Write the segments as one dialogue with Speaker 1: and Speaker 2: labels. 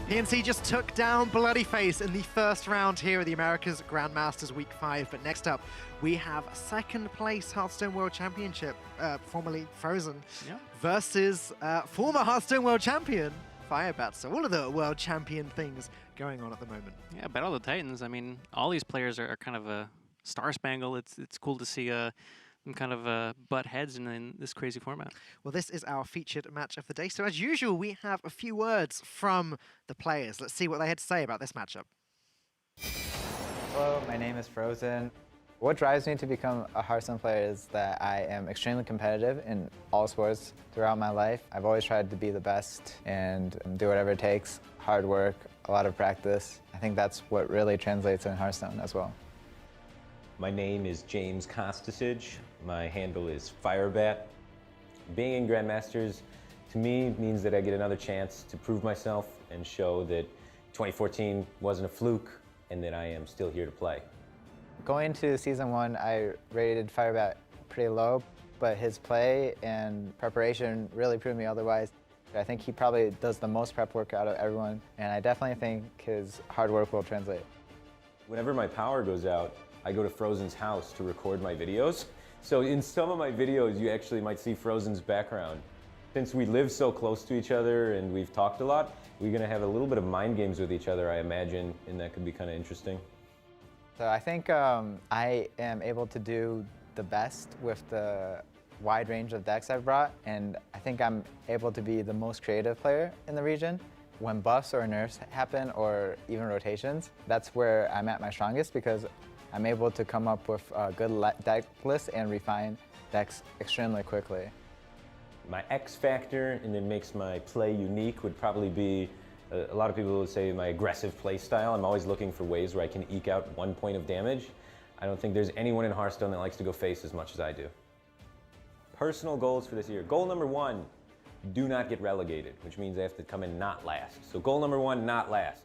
Speaker 1: PNC just took down Bloodyface in the first round here at the America's Grandmasters Week 5. But next up, we have second place Hearthstone World Championship, formerly Fr0zen, versus former Hearthstone World Champion, Firebat. So all of the World Champion things going on at the moment.
Speaker 2: Yeah, Battle of the Titans. I mean, all these players are kind of a star-spangled. It's cool to see them kind of butt heads in this crazy format.
Speaker 1: Well, this is our featured match of the day. So as usual, we have a few words from the players. Let's see what they had to say about this matchup.
Speaker 3: Hello, my name is Fr0zen. What drives me to become a Hearthstone player is that I am extremely competitive in all sports throughout my life. I've always tried to be the best and do whatever it takes. Hard work, a lot of practice. I think that's what really translates in Hearthstone as well.
Speaker 4: My name is James Kostasich. My handle is Firebat. Being in Grandmasters, to me, means that I get another chance to prove myself and show that 2014 wasn't a fluke and that I am still here to play.
Speaker 3: Going into Season 1, I rated Firebat pretty low, but his play and preparation really proved me otherwise. I think he probably does the most prep work out of everyone, and I definitely think his hard work will translate.
Speaker 4: Whenever my power goes out, I go to Fr0zen's house to record my videos. So in some of my videos, you actually might see Fr0zen's background. Since we live so close to each other and we've talked a lot, we're gonna have a little bit of mind games with each other, I imagine, and that could be kind of interesting.
Speaker 3: So I think I am able to do the best with the wide range of decks I've brought, and I think I'm able to be the most creative player in the region. When buffs or nerfs happen, or even rotations, that's where I'm at my strongest because I'm able to come up with a good deck list and refine decks extremely quickly.
Speaker 4: My X factor, and that makes my play unique, would probably be, a lot of people would say, my aggressive play style. I'm always looking for ways where I can eke out 1 point of damage. I don't think there's anyone in Hearthstone that likes to go face as much as I do. Personal goals for this year. Goal number 1, do not get relegated, which means I have to come in not last. So goal number 1, not last.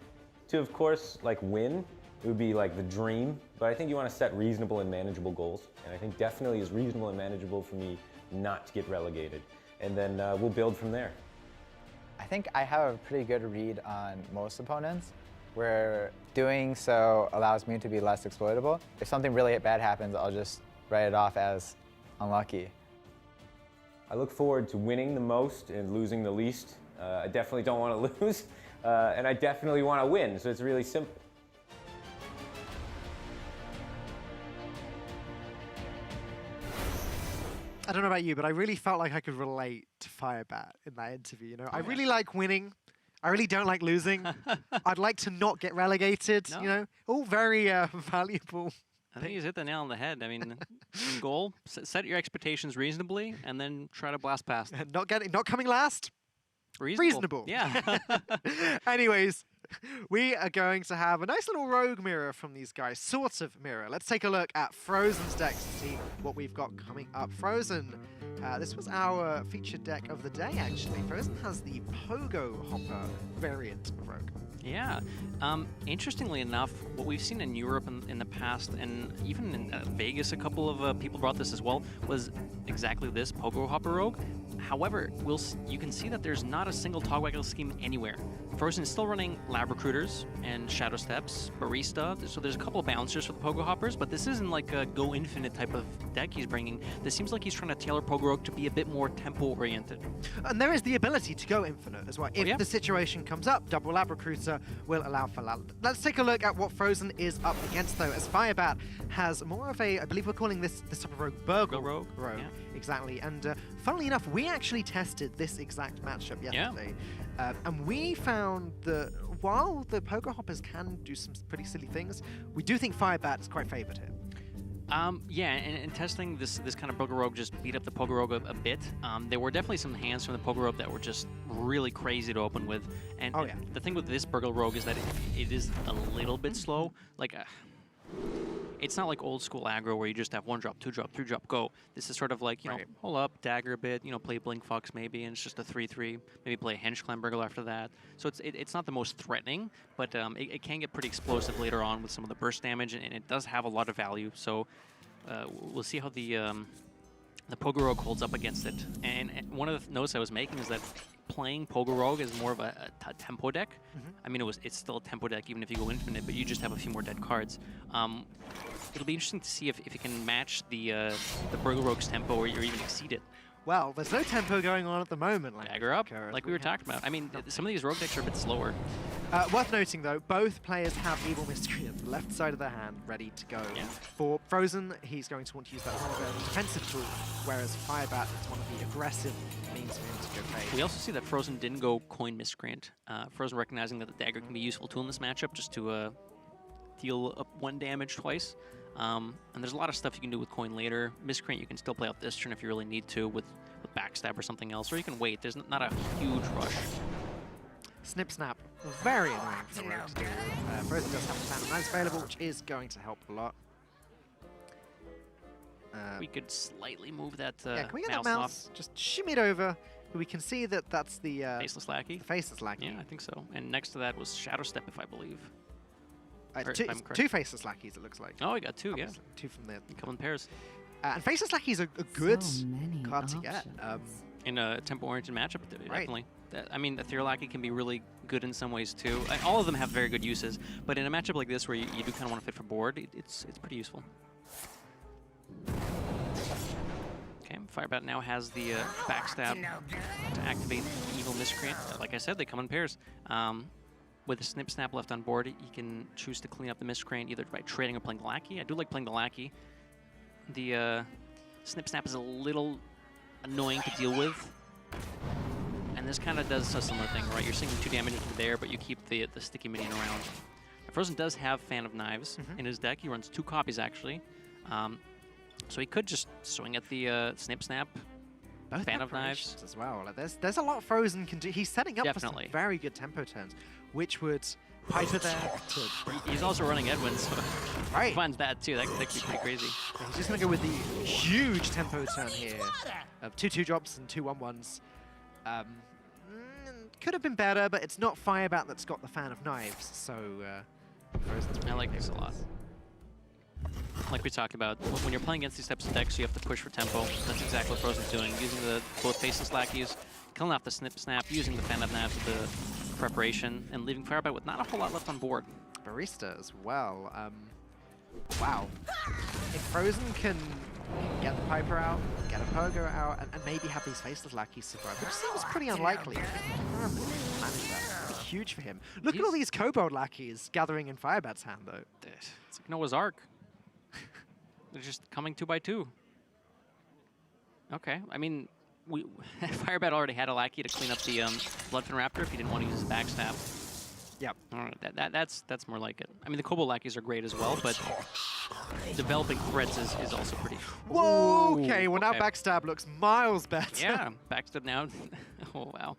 Speaker 4: 2, of course, like win. It would be like the dream, but I think you want to set reasonable and manageable goals. And I think definitely is reasonable and manageable for me not to get relegated. And then we'll build from there.
Speaker 3: I think I have a pretty good read on most opponents, where doing so allows me to be less exploitable. If something really bad happens, I'll just write it off as unlucky.
Speaker 4: I look forward to winning the most and losing the least. I definitely don't want to lose, and I definitely want to win, so it's really simple.
Speaker 1: I don't know about you, but I really felt like I could relate to Firebat in that interview. You know, I really like winning. I really don't like losing. I'd like to not get relegated. You know, all very valuable.
Speaker 2: I think he's hit the nail on the head. I mean, in goal, set your expectations reasonably, and then try to blast past.
Speaker 1: Not coming last. Reasonable.
Speaker 2: Yeah.
Speaker 1: Anyways, we are going to have a nice little rogue mirror from these guys, sort of mirror. Let's take a look at Fr0zen's deck to see what we've got coming up. Fr0zen, this was our featured deck of the day, actually. Fr0zen has the Pogo Hopper variant of rogue.
Speaker 2: Yeah. Interestingly enough, what we've seen in Europe in the past, and even in Vegas, a couple of people brought this as well, was exactly this, Pogo Hopper Rogue. However, you can see that there's not a single Togwaggle scheme anywhere. Fr0zen is still running Lab Recruiters and Shadow Steps, Barista, so there's a couple of bouncers for the Pogo Hoppers, but this isn't like a Go Infinite type of deck he's bringing. This seems like he's trying to tailor Pogo Rogue to be a bit more tempo-oriented. And
Speaker 1: there is the ability to go Infinite as well. If the situation comes up, double Lab Recruiter will allow for that. Let's take a look at what Fr0zen is up against, though, as Firebat has more of a, I believe we're calling this type of rogue, Burgle Rogue. Yeah. Exactly, and funnily enough, we actually tested this exact matchup yesterday, and we found that while the Pogo Hoppers can do some pretty silly things, we do think Firebat is quite favored here.
Speaker 2: Yeah, and testing this kind of Pogo Rogue just beat up the Pogo Rogue a bit. There were definitely some hands from the Pogo Rogue that were just really crazy to open with. And the thing with this Burgle Rogue is that it is a little bit slow. Like, it's not like old school aggro where you just have 1 drop, 2 drop, 3 drop, go. This is sort of like, you know, hold up, dagger a bit, you know, play Blink Fox maybe, and it's just a 3-3. Maybe play a Henge Clan Burgle after that. So it's not the most threatening, but it can get pretty explosive later on with some of the burst damage, and it does have a lot of value. So we'll see how the Pogo Rogue holds up against it. And one of the notes I was making is that playing Pogo Rogue as more of a tempo deck. I mean, it's still a tempo deck even if you go infinite, but you just have a few more dead cards. It'll be interesting to see if it can match the Burgle Rogue's tempo or even exceed it.
Speaker 1: Well, there's no tempo going on at the moment.
Speaker 2: Dagger up, like we were talking about. I mean, some of these rogue decks are a bit slower.
Speaker 1: Worth noting, though, both players have Evil Miscreant, the left side of their hand, ready to go.
Speaker 2: Yeah.
Speaker 1: For Fr0zen, he's going to want to use that more of a defensive tool, whereas Firebat is one of the aggressive means for him to go play.
Speaker 2: We also see that Fr0zen didn't go Coin Miscreant. Fr0zen recognizing that the dagger can be a useful tool in this matchup just to deal up 1 damage twice. And there's a lot of stuff you can do with Coin later. Miscreant you can still play out this turn if you really need to with Backstab or something else, or you can wait. There's not a huge rush.
Speaker 1: Snip Snap, very annoying for the Rogue to do. Fr0zen does have a Fan of Knives available, which is going to help a lot.
Speaker 2: We could slightly move that
Speaker 1: yeah, can we get
Speaker 2: mouse
Speaker 1: that mouse?
Speaker 2: off.
Speaker 1: Just shimmy it over. We can see that that's the
Speaker 2: Faceless Lackey.
Speaker 1: The Faceless Lackey.
Speaker 2: Yeah, I think so. And next to that was Shadow Step, if I believe.
Speaker 1: Two Faceless Lackeys, it looks like.
Speaker 2: Oh, we got 2, yeah.
Speaker 1: 2 from there.
Speaker 2: A couple in pairs.
Speaker 1: And Faceless Lackey's a good card to get.
Speaker 2: In a tempo-oriented matchup, definitely. I mean, the Ethereal Lackey can be really good in some ways, too. All of them have very good uses, but in a matchup like this where you do kind of want to fit for board, it's pretty useful. Okay, Firebat now has the Backstab to activate the Evil Miscreant. Like I said, they come in pairs. With a Snip Snap left on board, he can choose to clean up the Miscreant either by trading or playing the Lackey. I do like playing the Lackey. The Snip Snap is a little annoying to deal with. And this kind of does a similar thing, right? You're sinking 2 damage into there, but you keep the sticky minion around. Fr0zen does have Fan of Knives in his deck. He runs 2 copies, actually. So he could just swing at the Snip Snap,
Speaker 1: Both
Speaker 2: Fan of Knives.
Speaker 1: as well. Like there's a lot Fr0zen can do. He's setting up for some very good tempo turns, which would Piper there to...
Speaker 2: He's also running Edwin, so
Speaker 1: right.
Speaker 2: finds that too. That could be pretty crazy.
Speaker 1: So he's just going to go with the huge tempo turn here of 2/2 drops and 2 1/1s. Could have been better, but it's not Firebat that's got the Fan of Knives, so
Speaker 2: I like this a lot. Like we talked about, when you're playing against these types of decks, you have to push for tempo. That's exactly what Fr0zen's doing, using both Faceless Lackeys, killing off the Snip Snap, using the Fan of Knives with the preparation, and leaving Firebat with not a whole lot left on board.
Speaker 1: Barista as well. Wow. If Fr0zen can get the Piper out, get a Pogo out, and maybe have these Faceless Lackeys survive, which seems pretty unlikely. Manage that. That'd be huge for him. Look at all these Kobold Lackeys gathering in Firebat's hand, though.
Speaker 2: It's like Noah's Ark. They're just coming 2 by 2. Okay, I mean, Firebat already had a Lackey to clean up the Bloodfin Raptor if he didn't want to use his Backstab.
Speaker 1: Yep.
Speaker 2: All right, that's more like it. I mean, the Kobold Lackeys are great as well, but developing threats is also pretty...
Speaker 1: Whoa, okay, well now Backstab looks miles better.
Speaker 2: Yeah, Backstab now. Oh, wow.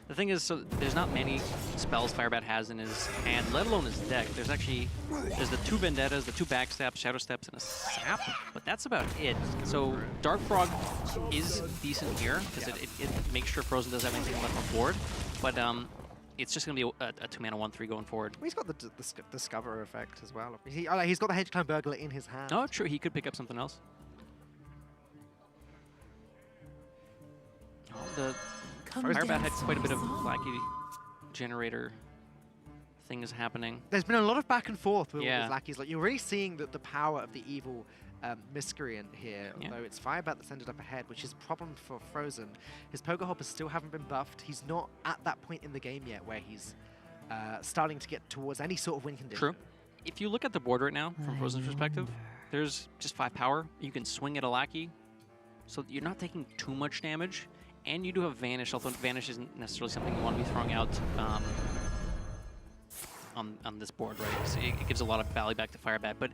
Speaker 2: The thing is, so there's not many spells Firebat has in his hand, let alone his deck. There's the 2 Vendettas, the 2 Backstabs, Shadow Steps, and a Sap, but that's about it. So Dark Frog is decent here, because it makes sure Fr0zen doesn't have anything left on board, but it's just going to be a 2-mana 1/3 going forward.
Speaker 1: Well, he's got the Discover effect as well. He's got the Hedgeclimb Burglar in his hand.
Speaker 2: Oh, true, he could pick up something else. Oh, the Firebat had quite a bit of Lackey generator things happening.
Speaker 1: There's been a lot of back and forth with all these Lackeys. Like, you're really seeing the power of the evil Miscreant here, although it's Firebat that's ended up ahead, which is a problem for Fr0zen. His Pogo Hoppers still haven't been buffed. He's not at that point in the game yet where he's starting to get towards any sort of win condition.
Speaker 2: True. If you look at the board right now, from Fr0zen's perspective, there's just 5 power. You can swing at a Lackey, so you're not taking too much damage. And you do have Vanish, although Vanish isn't necessarily something you want to be throwing out on this board, right? So it gives a lot of value back to Firebat, but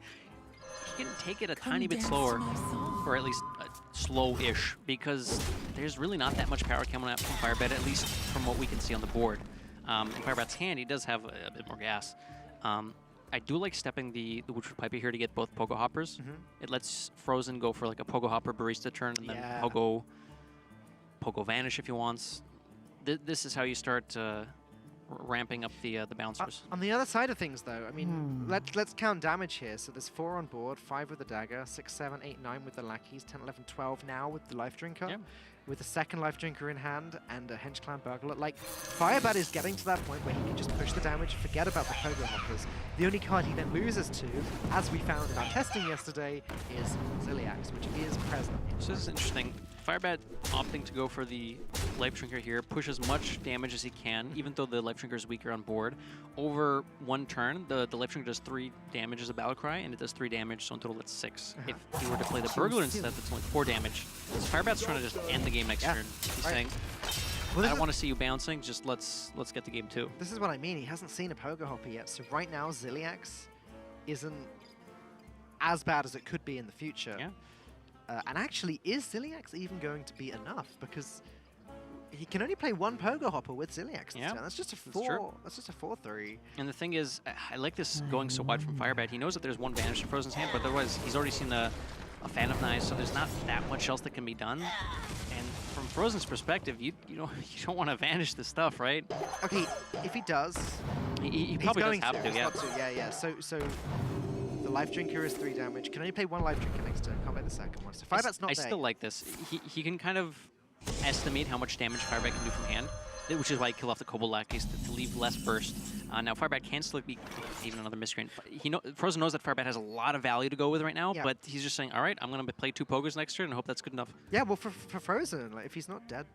Speaker 2: he can take it a tiny bit slower, or at least slow-ish, because there's really not that much power coming out from Firebat, at least from what we can see on the board. In Firebat's hand, he does have a bit more gas. I do like stepping the Woodford Piper here to get both Pogo Hoppers. It lets Fr0zen go for like a Pogo Hopper Barista turn, and then Pogo Vanish if he wants. This is how you start ramping up the bouncers.
Speaker 1: On the other side of things, though, I mean, let's count damage here. So there's 4 on board, 5 with the dagger, 6, 7, 8, 9 with the lackeys, 10, 11, 12 now with the life drinker. with a second life drinker in hand and a Hench Clan Burglar. Like, Firebat is getting to that point where he can just push the damage, forget about the Pogo Hoppers. The only card he then loses to, as we found in our testing yesterday, is Ziliax, which is present.
Speaker 2: So this is interesting. Firebat opting to go for the Life Drinker here, push as much damage as he can, even though the Life Drinker is weaker on board. Over one turn, the Life Drinker does 3 damage as a Battle Cry, and it does 3 damage, so in total that's 6. If he were to play the Burglar instead, that's only 4 damage. So Firebat's trying to just end the game next turn. He's saying, I don't want to see you bouncing, just let's get to game 2.
Speaker 1: This is what I mean, he hasn't seen a Pogo Hopper yet, so right now Ziliax isn't as bad as it could be in the future.
Speaker 2: Yeah.
Speaker 1: And actually, is Ziliax even going to be enough? Because he can only play 1 Pogo Hopper with Ziliax.
Speaker 2: Yeah,
Speaker 1: that's just a 4. That's just a 4/3.
Speaker 2: And the thing is, I like this going so wide from Firebat. He knows that there's 1 Vanish in Fr0zen's hand, but otherwise he's already seen a Fan of Knives, so there's not that much else that can be done. And from Fr0zen's perspective, you don't want to vanish this stuff, right?
Speaker 1: Okay, if he does,
Speaker 2: he probably does have to.
Speaker 1: Yeah. Yeah. So the Life Drinker is 3 damage. Can only play 1 Life Drinker next turn. Can't play the second one. So Firebat's not there.
Speaker 2: I still like this. He can kind of estimate how much damage Firebat can do from hand, which is why he killed off the Kobold Lackeys to leave less burst. Now Firebat can still be even another miscreant. Fr0zen knows that Firebat has a lot of value to go with right now, but he's just saying, all right, I'm going to play 2 Pogos next turn and hope that's good enough.
Speaker 1: Yeah, well, for Fr0zen, like, if he's not dead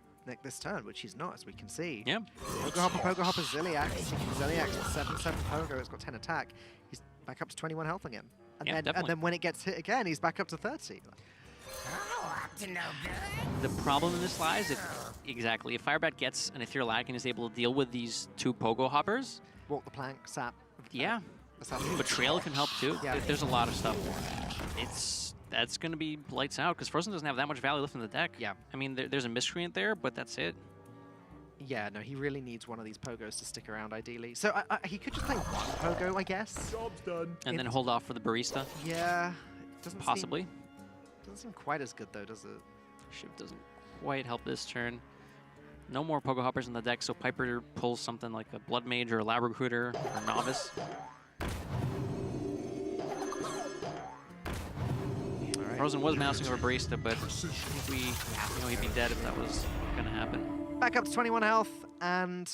Speaker 1: this turn, which he's not, as we can see.
Speaker 2: Yeah.
Speaker 1: Pogo Hopper, Ziliax. Ziliax with 7/7 Pogo, it's got 10 attack. He's back up to 21 health again. And, then when it gets hit again, he's back up to 30.
Speaker 2: The problem in this lies if Firebat gets an Ethereal Lag and is able to deal with these 2 Pogo Hoppers.
Speaker 1: Walk the plank, sap.
Speaker 2: Yeah. Betrayal can help too.
Speaker 1: Yeah.
Speaker 2: There's a lot of stuff. That's going to be lights out because Fr0zen doesn't have that much value left in the deck.
Speaker 1: Yeah.
Speaker 2: I mean, there's a Miscreant there, but that's it.
Speaker 1: Yeah, no, he really needs one of these Pogos to stick around, ideally. So he could just play 1 Pogo, I guess.
Speaker 5: Job's done.
Speaker 2: And then hold off for the Barista.
Speaker 1: Yeah. Doesn't
Speaker 2: Possibly.
Speaker 1: Doesn't seem quite as good, though, does it?
Speaker 2: Shift doesn't quite help this turn. No more Pogo Hoppers in the deck, so Piper pulls something like a Blood Mage or a Lab Recruiter or Novice. Fr0zen was mousing over Barista, but I think he'd be dead if that was going to happen.
Speaker 1: Back up to 21 health, and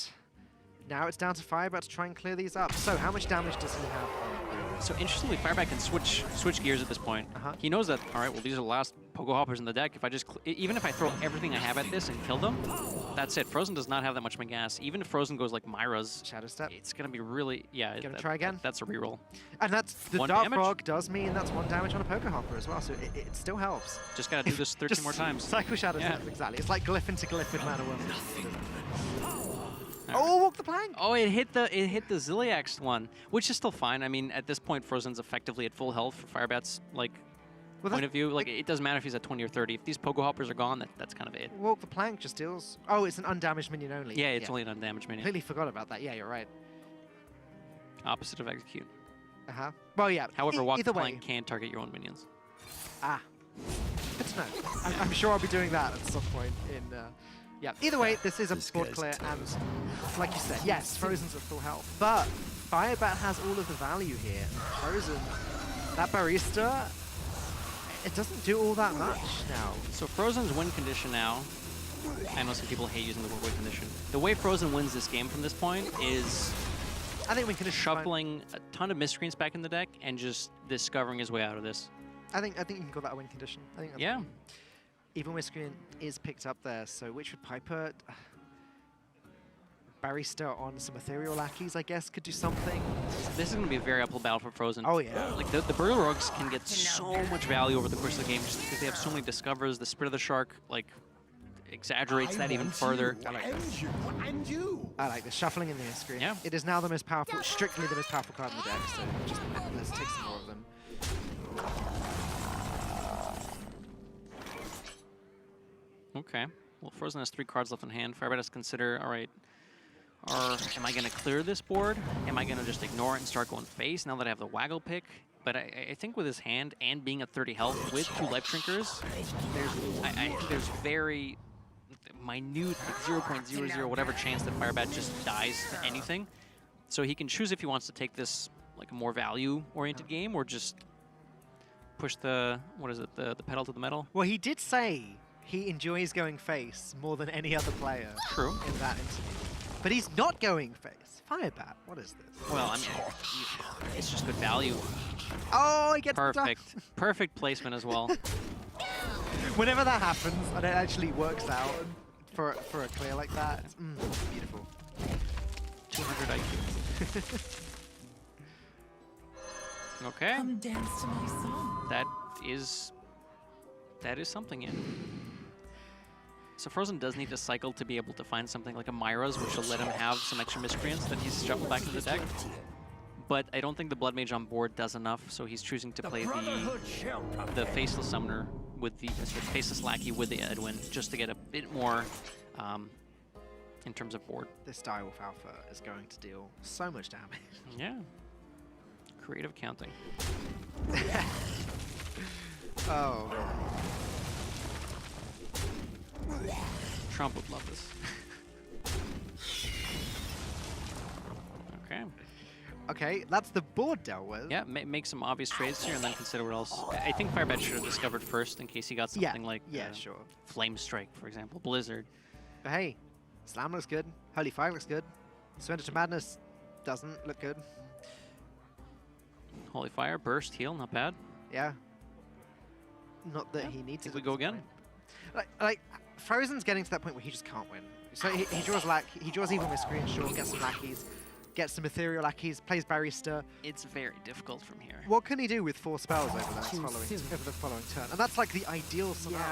Speaker 1: now it's down to Firebat to try and clear these up. So how much damage does he have on?
Speaker 2: So interestingly, Firebat can switch gears at this point. He knows that, all right, well, these are the last Pogo Hoppers in the deck. If I just, even if I throw everything I have at this and kill them, that's it. Fr0zen does not have that much gas. Even if Fr0zen goes like Myra's,
Speaker 1: Shadow Step,
Speaker 2: it's going to be really,
Speaker 1: Gonna try again?
Speaker 2: That's a reroll.
Speaker 1: And that's, the
Speaker 2: 1
Speaker 1: Dark
Speaker 2: damage?
Speaker 1: Frog does mean that's 1 damage on a Pogo Hopper as well, so it still helps.
Speaker 2: Just got to do this 13 more times.
Speaker 1: Cycle Shadow
Speaker 2: Yeah.
Speaker 1: Step, exactly. It's like glyph into glyph in Mana World. Oh, walk the plank!
Speaker 2: Oh, it hit the Ziliax one, which is still fine. I mean, at this point, Fr0zen's effectively at full health for Firebat's point of view. Like, it doesn't matter if he's at 20 or 30. If these Pogo Hoppers are gone, that's kind of it.
Speaker 1: Walk the plank just deals. Oh, it's an undamaged minion only.
Speaker 2: Yeah, it's only an undamaged minion.
Speaker 1: Completely forgot about that. Yeah, you're right.
Speaker 2: Opposite of execute.
Speaker 1: Well, yeah.
Speaker 2: However, walk
Speaker 1: either
Speaker 2: the plank
Speaker 1: way.
Speaker 2: can target your own minions.
Speaker 1: Ah. Good to know. I'm sure I'll be doing that at some point in. Yeah. Either way, this is a board clear, and like you said, yes, Fr0zen's at full health, but Firebat has all of the value here. Fr0zen, that Barista, it doesn't do all that much now.
Speaker 2: So Fr0zen's win condition now. I know some people hate using the word win condition. The way Fr0zen wins this game from this point is
Speaker 1: I think win condition
Speaker 2: shuffling a ton of Miscreants back in the deck and just discovering his way out of this.
Speaker 1: I think you can call that a win condition. I think.
Speaker 2: Yeah.
Speaker 1: Even Miscreant is picked up there, so which would Piper? Barista on some Ethereal Lackeys, I guess, could do something.
Speaker 2: This is going to be a very uphill battle for Fr0zen.
Speaker 1: Oh, yeah.
Speaker 2: Like, the Burglar Rogues can get so much value over the course of the game just because they have so many discovers. The Spirit of the Shark, like, exaggerates that even further.
Speaker 1: I like this. I like the shuffling in the Miscreant.
Speaker 2: Yeah.
Speaker 1: It is now the most powerful, strictly the most powerful card in the deck, so just let's take some more of them.
Speaker 2: Okay. Well, Fr0zen has 3 cards left in hand. Firebat has to consider, all right, am I going to clear this board? Am I going to just ignore it and start going face now that I have the Waggle pick? But I think with his hand and being at 30 health with 2 Life Drinkers, there's very minute, like 0.00 whatever chance that Firebat just dies to anything. So he can choose if he wants to take this like a more value-oriented game or just push the, what is it, the pedal to the metal?
Speaker 1: Well, he did say he enjoys going face more than any other player.
Speaker 2: True.
Speaker 1: In that interview. But he's not going face. Firebat, what is this?
Speaker 2: Well, I mean, it's just good value.
Speaker 1: Oh, he gets
Speaker 2: Perfect. Perfect placement as well.
Speaker 1: Whenever that happens and it actually works out for a clear like that, it's beautiful.
Speaker 2: 200 IQ. Okay.
Speaker 5: Come dance to my song.
Speaker 2: That is something, yeah. So Fr0zen does need to cycle to be able to find something like a Myra's, which will let him have some extra miscreants that he's shuffled back into the deck. But I don't think the Blood Mage on board does enough, so he's choosing to play the Faceless Summoner with the Faceless Lackey with the Edwin, just to get a bit more in terms of board.
Speaker 1: This Direwolf Alpha is going to deal so much damage.
Speaker 2: Yeah. Creative counting.
Speaker 1: Oh.
Speaker 2: Trump would love this. Okay.
Speaker 1: Okay, that's the board dealt with.
Speaker 2: Yeah, make some obvious trades here and then consider what else. I think Firebat should have discovered first in case he got something like
Speaker 1: sure.
Speaker 2: Flame Strike, for example, Blizzard.
Speaker 1: But hey, Slam looks good. Holy Fire looks good. Surrender to Madness doesn't look good.
Speaker 2: Holy Fire, Burst, Heal, not bad.
Speaker 1: Yeah. Not that he needs it.
Speaker 2: We go again?
Speaker 1: Like Fr0zen's getting to that point where he just can't win. So he draws Evil Miscreant, sure, gets some lackeys, gets some Ethereal lackeys, plays Barrister.
Speaker 2: It's very difficult from here.
Speaker 1: What can he do with 4 spells over the following turn? And that's like the ideal scenario.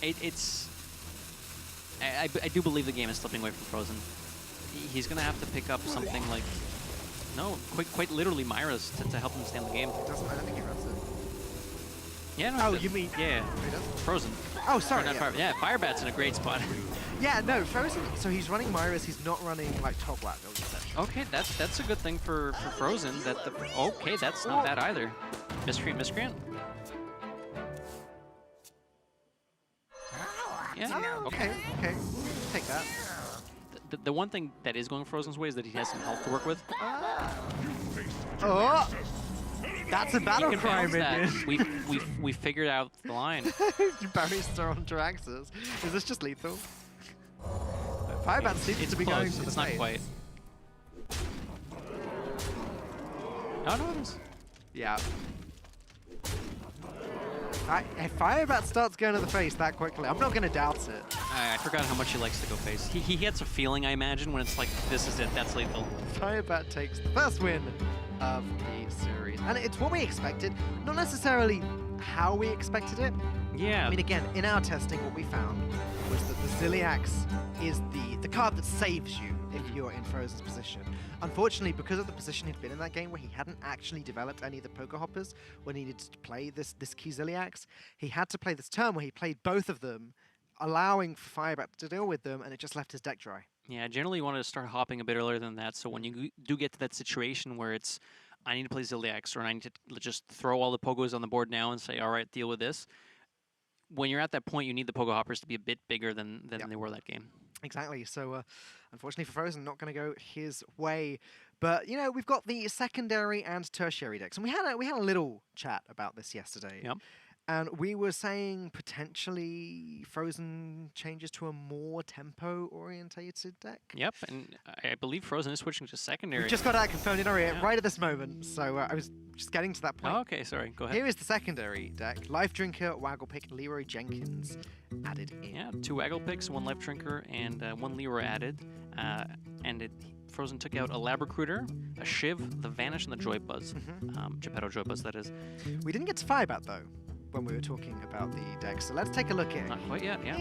Speaker 2: Yeah. I do believe the game is slipping away from Fr0zen. He's going to have to pick up something like, quite literally Myra's to help him stay in the game.
Speaker 1: I don't think he runs it.
Speaker 2: Yeah, no,
Speaker 1: you mean...
Speaker 2: Yeah, Fr0zen.
Speaker 1: Oh, sorry,
Speaker 2: yeah. Firebat's in a great spot.
Speaker 1: Yeah, no, Fr0zen, so he's running Myra's, he's not running, like, top lap builds, essentially.
Speaker 2: Okay, that's a good thing for Fr0zen. Okay, that's not bad either. Miscreant. Yeah,
Speaker 1: okay. Take that.
Speaker 2: The one thing that is going Fr0zen's way is that he has some health to work with.
Speaker 1: Oh! That's a battle cry, minion.
Speaker 2: We figured out the line.
Speaker 1: Barrister on Jiraxxus. Is this just lethal? Firebat seems to be
Speaker 2: close.
Speaker 1: going to the
Speaker 2: It's not
Speaker 1: face.
Speaker 2: quite. Oh, no, it is.
Speaker 1: Yeah. If Firebat starts going to the face that quickly, I'm not going to doubt it.
Speaker 2: I forgot how much he likes to go face. He gets a feeling, I imagine, when it's like, this is it, that's lethal.
Speaker 1: Firebat takes the first win of the series. And it's what we expected, not necessarily how we expected it.
Speaker 2: Yeah.
Speaker 1: I mean, again, in our testing, what we found was that the Ziliax is the card that saves you if you're in Fr0zen's position. Unfortunately, because of the position he'd been in that game where he hadn't actually developed any of the poker hoppers when he needed to play this key Ziliax, he had to play this turn where he played both of them, allowing Firebat to deal with them, and it just left his deck dry.
Speaker 2: Yeah, generally you want to start hopping a bit earlier than that, so when you do get to that situation where it's, I need to play Ziliax, or I need to just throw all the pogos on the board now and say, all right, deal with this. When you're at that point, you need the pogo hoppers to be a bit bigger than they were that game.
Speaker 1: Exactly. So, unfortunately for Fr0zen, not going to go his way. But you know, we've got the secondary and tertiary decks, and we had a little chat about this yesterday.
Speaker 2: Yep.
Speaker 1: And we were saying potentially Fr0zen changes to a more tempo-orientated deck.
Speaker 2: Yep, and I believe Fr0zen is switching to secondary.
Speaker 1: We just got that confirmed in our ear right at this moment. So I was just getting to that point.
Speaker 2: Oh, okay, sorry, go ahead.
Speaker 1: Here is the secondary deck. Life Drinker, Wagglepick, Leroy Jenkins added in.
Speaker 2: Yeah, 2 Wagglepicks, 1 Life Drinker, and 1 Leroy added. Fr0zen took out a Lab Recruiter, a Shiv, the Vanish, and the Joy Buzz. Geppetto Joy Buzz, that is.
Speaker 1: We didn't get to Firebat, though, when we were talking about the deck. So let's take a look at
Speaker 2: Not quite yet, yeah.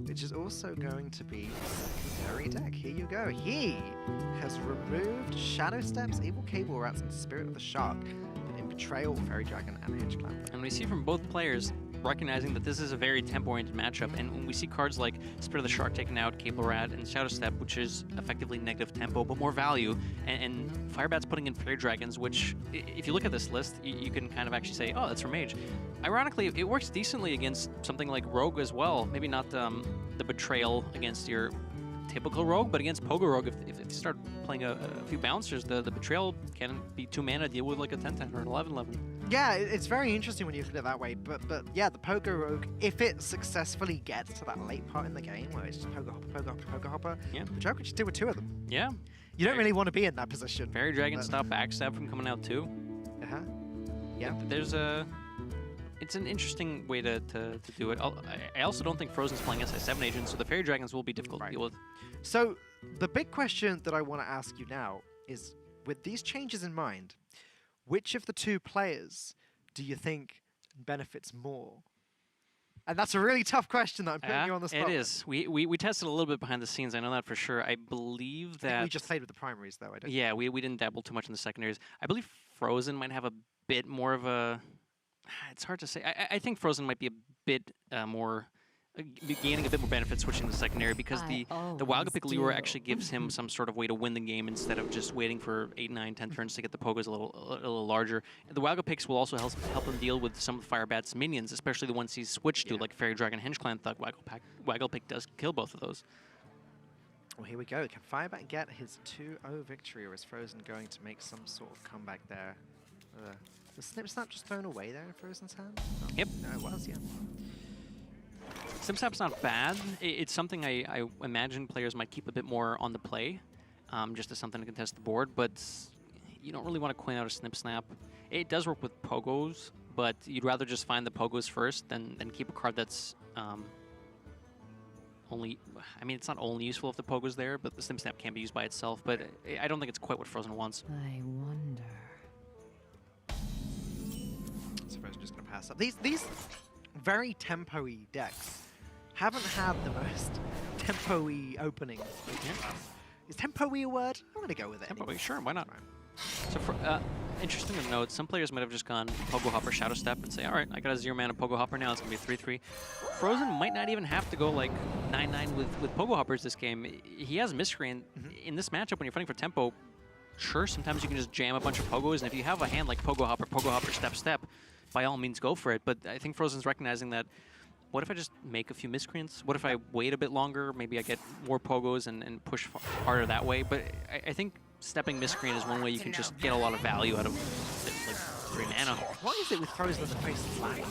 Speaker 1: which is also going to be secondary deck. Here you go. He has removed Shadow Steps, Evil Cable Rats, and Spirit of the Shark, and in Betrayal, Fairy Dragon, and Hedge Clamp.
Speaker 2: And we see from both players recognizing that this is a very tempo-oriented matchup, and when we see cards like Spirit of the Shark taken out, Cable Rat, and Shadow Step, which is effectively negative tempo, but more value, and Firebat's putting in Fairy Dragons, which, if you look at this list, you can kind of actually say, oh, that's for Mage. Ironically, it works decently against something like Rogue as well. Maybe not the Betrayal against your typical rogue, but against Pogo Rogue, if you start playing a few bouncers, the Betrayal can be 2 mana, deal with like a 10-10 or an 11-11.
Speaker 1: Yeah, it's very interesting when you look at it that way, but yeah, the Pogo Rogue, if it successfully gets to that late part in the game where it's just Pogo Hopper, Pogo Hopper,
Speaker 2: Yeah.
Speaker 1: the Joker just deal with 2 of them.
Speaker 2: Yeah.
Speaker 1: You don't really want to be in that position.
Speaker 2: Fairy Dragon
Speaker 1: but-
Speaker 2: stop backstab from coming out too.
Speaker 1: Uh-huh. Yeah.
Speaker 2: There's it's an interesting way to do it. I also don't think Fr0zen's playing SI7 agents, so the Fairy Dragons will be difficult to deal with.
Speaker 1: So the big question that I want to ask you now is, with these changes in mind, which of the 2 players do you think benefits more? And that's a really tough question that I'm putting you on the spot.
Speaker 2: It
Speaker 1: with.
Speaker 2: is. We tested a little bit behind the scenes. I know that for sure. I believe
Speaker 1: I think
Speaker 2: that
Speaker 1: we just played with the primaries, though. I don't.
Speaker 2: yeah, we didn't dabble too much in the secondaries. I believe Fr0zen might have a bit more of a. It's hard to say. I think Fr0zen might be a bit more. Gaining a bit more benefit switching to secondary because the Wagapik lure actually gives him some sort of way to win the game instead of just waiting for 8, 9, 10 turns to get the Pogos a little larger. The Wagapiks will also help him deal with some of Firebat's minions, especially the ones he's switched to, like Fairy Dragon, Henge Clan, Thug. Wagapik does kill both of those.
Speaker 1: Well, here we go. Can Firebat get his 2-0 victory, or is Fr0zen going to make some sort of comeback there? Was Snip Snap just thrown away there in Fr0zen's hand? Oh,
Speaker 2: Yep.
Speaker 1: No, it was, yeah.
Speaker 2: Simsap's not bad. It's something I imagine players might keep a bit more on the play, just as something to contest the board, but you don't really want to coin out a Snip Snap. It does work with Pogos, but you'd rather just find the Pogos first than keep a card that's only... I mean, it's not only useful if the Pogo's there, but the Snip Snap can be used by itself, but I don't think it's quite what Fr0zen wants.
Speaker 5: I wonder.
Speaker 1: So Fr0zen just going to pass up. These very tempo-y decks haven't had the most tempo-y openings. Is tempo-y a word? I'm going to go with it.
Speaker 2: Tempo, sure, why not? So, for, interesting to note, some players might have just gone Pogo Hopper, Shadow Step, and say, all right, I got a 0-mana Pogo Hopper now, it's going to be a 3-3. Fr0zen might not even have to go like 9-9 with Pogo Hoppers this game. He has Miscreant. In this matchup, when you're fighting for tempo, sure, sometimes you can just jam a bunch of Pogos, and if you have a hand like Pogo Hopper, Step, Step, by all means go for it. But I think Fr0zen's recognizing that, what if I just make a few Miscreants? What if I wait a bit longer? Maybe I get more Pogos and push harder that way. But I think stepping Miscreant is one way you can just get a lot of value out of like 3 mana.
Speaker 1: What is it with Fr0zen that faces lag?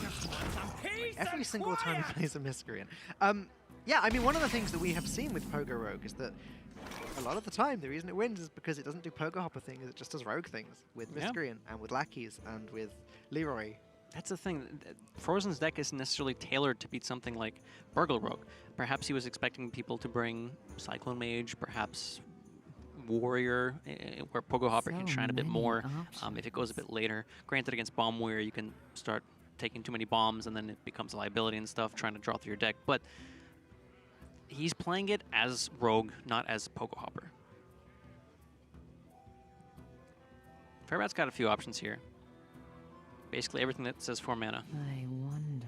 Speaker 1: Every single time he plays a Miscreant. Yeah, I mean, one of the things that we have seen with Pogo Rogue is that a lot of the time, the reason it wins is because it doesn't do Pogo Hopper things, it just does Rogue things with Miscreant and with Lackeys and with Leroy.
Speaker 2: That's the thing. Fr0zen's deck isn't necessarily tailored to beat something like Burgle Rogue. Perhaps he was expecting people to bring Cyclone Mage, perhaps Warrior, where Pogo Hopper can shine a bit more if it goes a bit later. Granted, against Bomb Warrior, you can start taking too many bombs and then it becomes a liability and stuff, trying to draw through your deck. But he's playing it as Rogue, not as Pogo Hopper. Firebat's got a few options here. Basically everything that says 4 mana.
Speaker 5: I wonder.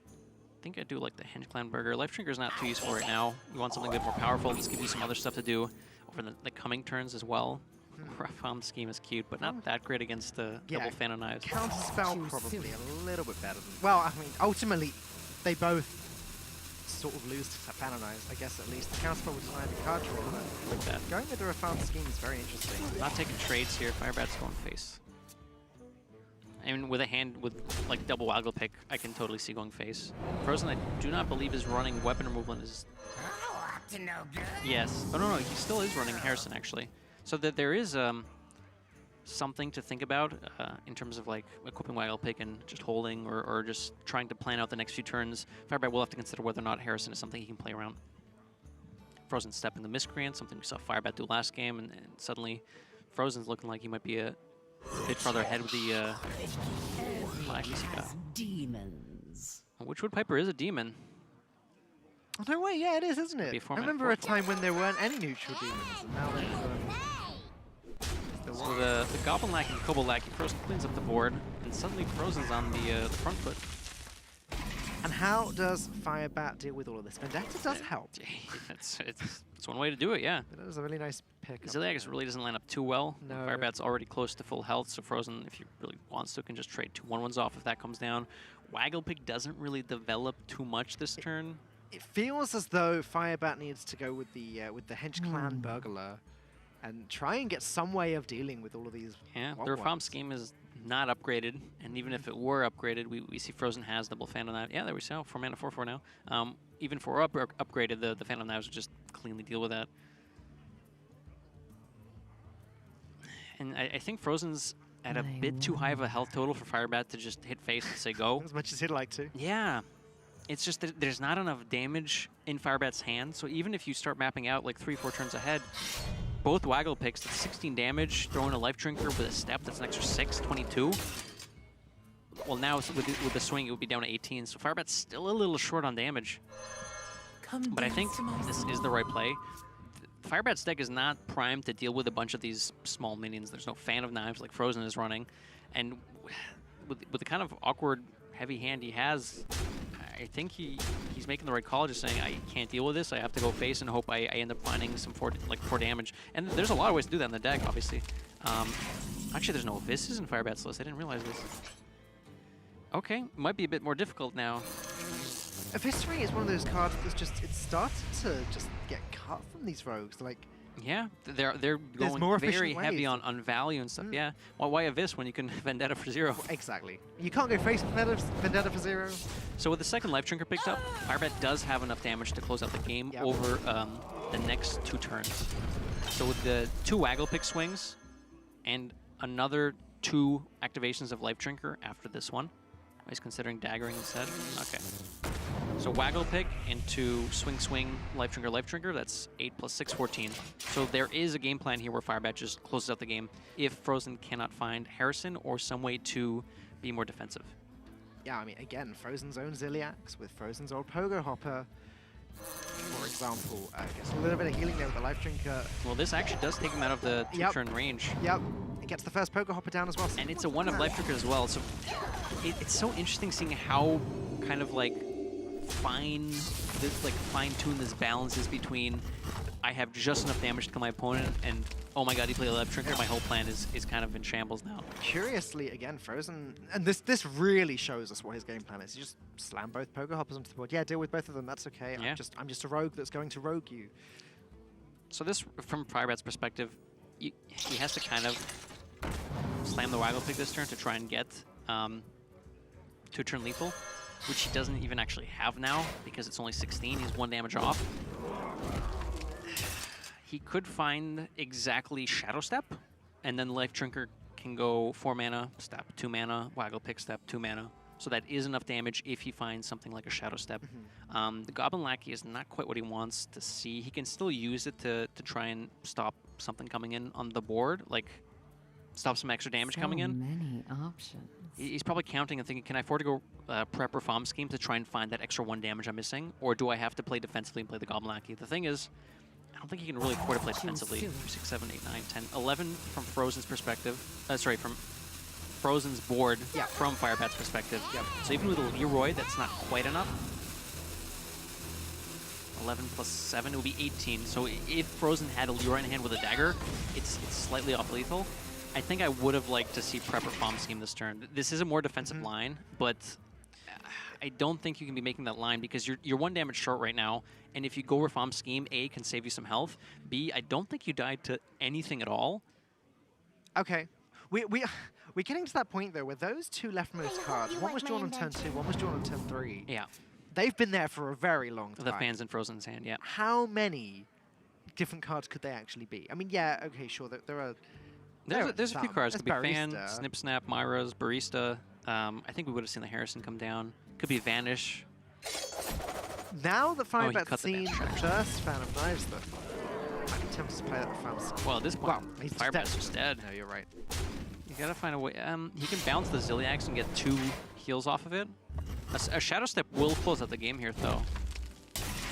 Speaker 2: I think I do like the Henge Clan Burger. Life Drinker's not too useful right now. You want something a bit more powerful. Let's give you some other stuff to do over the coming turns as well. Rough Scheme is cute, but not that great against the double Fan of Knives.
Speaker 1: Counterspell probably a little bit better than... Well, I mean, ultimately, they both sort of lose to Fan of Knives, I guess at least. The counterspell would deny the card draw, but
Speaker 2: Like that.
Speaker 1: going with the Refound Scheme is very interesting.
Speaker 2: Not taking trades here. Firebat's going face. I mean, with a hand with like double Waggle Pick, I can totally see going face. Fr0zen, I do not believe is running weapon removal in his... Yes. Oh, no, he still is running Harrison, actually. So that there is something to think about in terms of like equipping Waggle Pick and just holding or just trying to plan out the next few turns. Firebat will have to consider whether or not Harrison is something he can play around. Fr0zen stepping the Miscreant, something we saw Firebat do last game, and suddenly Fr0zen's looking like he might be a bit farther ahead with the
Speaker 5: Demons.
Speaker 2: Witchwood Piper is a demon.
Speaker 1: Oh, no way, yeah, it is, isn't it?
Speaker 2: Be a
Speaker 1: I
Speaker 2: format
Speaker 1: remember a
Speaker 2: 4/4.
Speaker 1: time when there weren't any neutral demons, and now there's
Speaker 2: So the Goblin Lackey and Kobold Lackey, Fr0zen cleans up the board, and suddenly Fr0zen's on the front foot.
Speaker 1: And how does Firebat deal with all of this? Vendetta does help.
Speaker 2: It's one way to do it, yeah.
Speaker 1: That was a really nice pick.
Speaker 2: Ziliax really doesn't line up too well.
Speaker 1: No.
Speaker 2: Firebat's already close to full health, so Fr0zen, if he really wants to, can just trade 2 1/1s off if that comes down. Waggle Pick doesn't really develop too much this turn.
Speaker 1: It feels as though Firebat needs to go with the Hench Clan Burglar and try and get some way of dealing with all of these.
Speaker 2: Yeah, their farm scheme is not upgraded, and even if it were upgraded, we see Fr0zen has double Phantom Knives. Yeah, there we go. 4 mana, 4/4 now. Even for upgraded, the Phantom Knives would just cleanly deal with that. And I think Fr0zen's at a bit too high of a health total for Firebat to just hit face and say go.
Speaker 1: As much as he'd like to.
Speaker 2: Yeah. It's just that there's not enough damage in Firebat's hand, so even if you start mapping out like 3-4 turns ahead, both Waggle picks, that's 16 damage, throwing a Life Drinker with a step, that's an extra 6, 22. Well, now with the swing, it would be down to 18, so Firebat's still a little short on damage. But I think this is the right play. Firebat's deck is not primed to deal with a bunch of these small minions. There's no Fan of Knives like Fr0zen is running. And with the kind of awkward, heavy hand he has, I think he's making the right call, just saying, I can't deal with this. I have to go face and hope I end up finding some 4 damage. And there's a lot of ways to do that in the deck, obviously. Actually, there's no Abysses in Firebat's list. I didn't realize this. Okay, might be a bit more difficult now.
Speaker 1: Eviscerate is one of those cards that's just, it's started to just get cut from these rogues. Like,
Speaker 2: yeah, they're going
Speaker 1: more
Speaker 2: very
Speaker 1: efficient
Speaker 2: heavy
Speaker 1: ways.
Speaker 2: on value and stuff. Yeah, well, why Abyss when you can Vendetta for 0?
Speaker 1: Exactly. You can't go face Vendetta for 0.
Speaker 2: So with the second Life Drinker picked up, Firebat does have enough damage to close out the game over the next 2 turns. So with the 2 Waggle pick swings and another 2 activations of Life Drinker after this one, he's considering daggering instead. Okay. So Waggle pick into swing, Life Drinker, that's 8 + 6, 14. So there is a game plan here where Firebat just closes out the game if Fr0zen cannot find Harrison or some way to be more defensive.
Speaker 1: Yeah, I mean, again, Fr0zen's own Ziliax with Fr0zen's old Pogo Hopper, for example. Gets a little bit of healing there with the Life Drinker.
Speaker 2: Well, this actually does take him out of the 2-turn range.
Speaker 1: Yep, it gets the first Pogo Hopper down as well.
Speaker 2: And it's a 1 of Life Drinker as well, so it's so interesting seeing how kind of like fine-tune this balance is between I have just enough damage to kill my opponent and oh my god, he played a Life Drinker, my whole plan is kind of in shambles now.
Speaker 1: Curiously, again, Fr0zen, and this really shows us what his game plan is. You just slam both Pogo Hoppers onto the board. Yeah, deal with both of them, that's okay.
Speaker 2: Yeah.
Speaker 1: I'm just a rogue that's going to rogue you.
Speaker 2: So this, from Firebat's perspective, he has to kind of slam the Waggle pick this turn to try and get 2-turn lethal, which he doesn't even actually have now because it's only 16. He's 1 damage off. He could find exactly Shadow Step, and then Life Drinker can go 4 mana, step 2 mana, Waggle pick, step 2 mana. So that is enough damage if he finds something like a Shadow Step. The Goblin Lackey is not quite what he wants to see. He can still use it to try and stop something coming in on the board, like stop some extra damage coming in.
Speaker 5: Many options.
Speaker 2: He's probably counting and thinking, can I afford to go prep or farm scheme to try and find that extra 1 damage I'm missing? Or do I have to play defensively and play the Goblin Lackey? The thing is, I don't think he can really afford to play defensively. 3, 6, 7, 8, 9, 10, 11 from Fr0zen's perspective. Sorry, from Fr0zen's board from Firebat's perspective. So even with a Leroy, that's not quite enough. 11 + 7, it would be 18. So if Fr0zen had a Leroy in hand with a dagger, it's slightly off lethal. I think I would have liked to see prep or farm scheme this turn. This is a more defensive line, but I don't think you can be making that line because you're 1 damage short right now, and if you go reform scheme, A, can save you some health. B, I don't think you died to anything at all.
Speaker 1: Okay. We're getting to that point, though, where those 2 leftmost cards, one was drawn on turn 2, one was drawn on turn 3.
Speaker 2: Yeah.
Speaker 1: They've been there for a very long time.
Speaker 2: The fans in Fr0zen's hand, yeah.
Speaker 1: How many different cards could they actually be? I mean, yeah, okay, sure, there are...
Speaker 2: There's a few cards. Could be Fan,
Speaker 1: Barista.
Speaker 2: Snip Snap, Myra's, Barista. I think we would have seen the Harrison come down. Could be Vanish.
Speaker 1: Now that
Speaker 2: Oh, he
Speaker 1: Firebat's
Speaker 2: cut the
Speaker 1: seen the
Speaker 2: Vanish.
Speaker 1: first Fan of Knives, though, I'd be tempted to play that with Fan.
Speaker 2: Well, at this point,
Speaker 1: He's
Speaker 2: Firebat's just dead.
Speaker 1: No, you're right.
Speaker 2: You gotta find a way. He can bounce the Ziliax and get 2 heals off of it. A Shadow Step will close out the game here, though.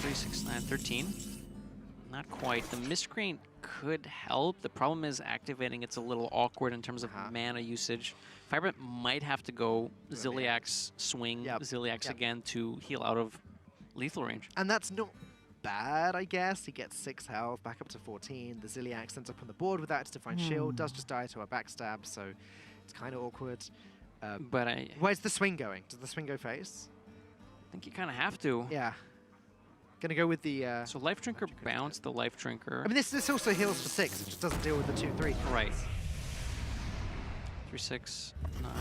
Speaker 2: 3, 6, 9, 13. Not quite. The Miscreant could help. The problem is activating it's a little awkward in terms of mana usage. Firebat might have to go Ziliax swing, Ziliax again to heal out of lethal range.
Speaker 1: And that's not bad, I guess. He gets 6 health, back up to 14. The Ziliax ends up on the board without its Divine Shield, does just die to a backstab, so it's kind of awkward.
Speaker 2: But
Speaker 1: Where's the swing going? Does the swing go face?
Speaker 2: I think you kind of have to.
Speaker 1: Yeah. Gonna go with the...
Speaker 2: So Life Drinker bounced the Life Drinker.
Speaker 1: I mean, this also heals for 6. It just doesn't deal with the 2-3.
Speaker 2: Right. 3, 6, 9,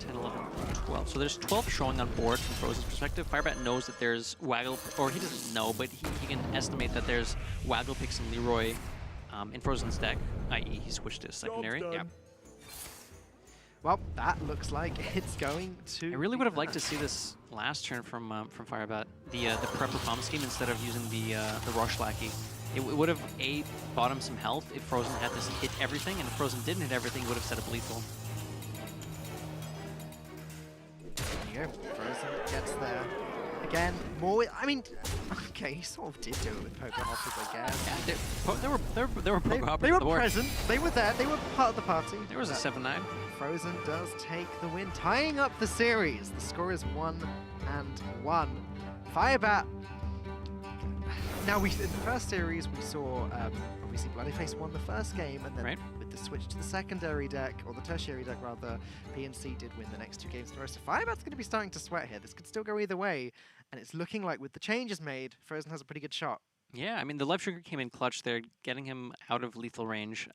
Speaker 2: 10, 11, 12. So there's 12 showing on board from Fr0zen's perspective. Firebat knows that there's Waggle, or he doesn't know, but he can estimate that there's Waggle Picks and Leroy in Fr0zen's deck, i.e. he switched to secondary. Yep.
Speaker 1: Well, that looks like it's going to...
Speaker 2: I really would have liked to see this last turn from Firebat, the Prepper Bomb scheme instead of using the Rush Lackey. It would have bought him some health if Fr0zen had to hit everything, and if Fr0zen didn't hit everything, it would have set up lethal.
Speaker 1: There you go. Fr0zen gets there. Again, more... I mean, okay, he sort of did do it with Poker Hoppers, I guess.
Speaker 2: Yeah, there were Poker Hoppers
Speaker 1: They
Speaker 2: on the
Speaker 1: were
Speaker 2: board.
Speaker 1: present. They were there. They were part of the party.
Speaker 2: There was a 7-9.
Speaker 1: Fr0zen does take the win, tying up the series. The score is 1-1. Firebat. Now, in the first series, we saw obviously Bloodyface won the first game, and then with the switch to the secondary deck, or the tertiary deck rather, PNC did win the next 2 games in a row. So Firebat's going to be starting to sweat here. This could still go either way, and it's looking like with the changes made, Fr0zen has a pretty good shot.
Speaker 2: Yeah, I mean, the Life Drinker came in clutch there, getting him out of lethal range.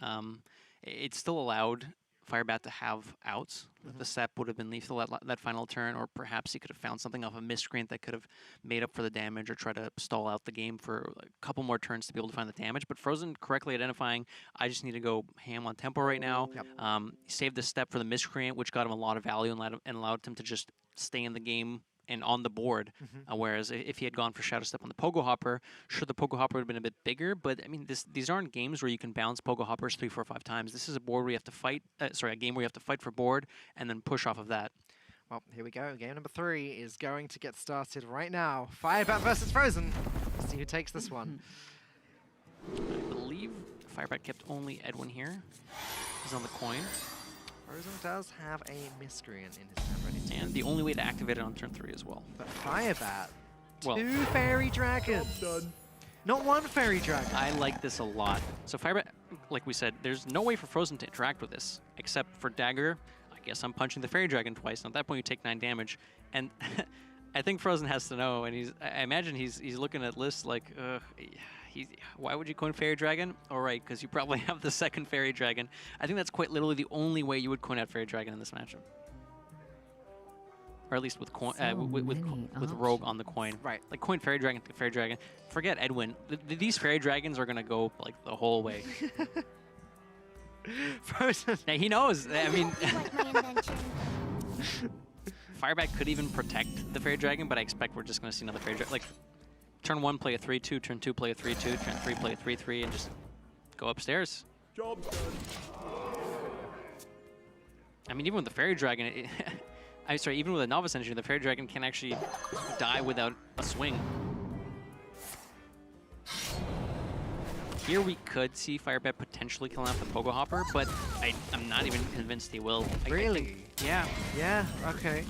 Speaker 2: It still allowed Firebat to have outs. The Sep would have been lethal that final turn, or perhaps he could have found something off a miscreant that could have made up for the damage or try to stall out the game for a couple more turns to be able to find the damage. But Fr0zen correctly identifying, I just need to go ham on tempo right now. Saved the step for the miscreant, which got him a lot of value and allowed him to just stay in the game and on the board, whereas if he had gone for Shadow Step on the Pogo Hopper, sure, the Pogo Hopper would have been a bit bigger, but I mean, these aren't games where you can bounce Pogo Hoppers 3, 4, 5 times. This is a board where you have to fight, a game where you have to fight for board and then push off of that.
Speaker 1: Well, here we go. Game number 3 is going to get started right now. Firebat versus Fr0zen. Let's see who takes this one.
Speaker 2: I believe Firebat kept only Edwin here. He's on the coin.
Speaker 1: Fr0zen does have a miscreant in his hand ready to
Speaker 2: And the only way to activate it on turn 3 as well.
Speaker 1: But Firebat,
Speaker 2: Well,
Speaker 1: 2 fairy dragons. Not 1 fairy dragon.
Speaker 2: I like this a lot. So Firebat, like we said, there's no way for Fr0zen to interact with this, except for Dagger. I guess I'm punching the fairy dragon twice, and at that point you take 9 damage. And I think Fr0zen has to know, and I imagine he's looking at lists like, why would you coin Fairy Dragon? All right, because you probably have the second Fairy Dragon. I think that's quite literally the only way you would coin out Fairy Dragon in this matchup. Or at least with with Rogue on the coin.
Speaker 1: Right.
Speaker 2: Like coin Fairy Dragon to Fairy Dragon. Forget Edwin. These Fairy Dragons are going to go like the whole way.
Speaker 1: Fr0zen.
Speaker 2: Now he knows. I mean, Firebat could even protect the Fairy Dragon, but I expect we're just going to see another Fairy Dragon. Like, turn 1, play a 3-2, turn 2, play a 3-2, turn 3, play a 3-3, and just go upstairs.
Speaker 4: Job done.
Speaker 2: I mean, even with the Fairy Dragon, I'm sorry, even with a Novice Engineer, the Fairy Dragon can actually die without a swing. Here we could see Firebat potentially killing off the Pogo Hopper, but I'm not even convinced he will.
Speaker 1: Really?
Speaker 2: Yeah.
Speaker 1: Yeah, okay.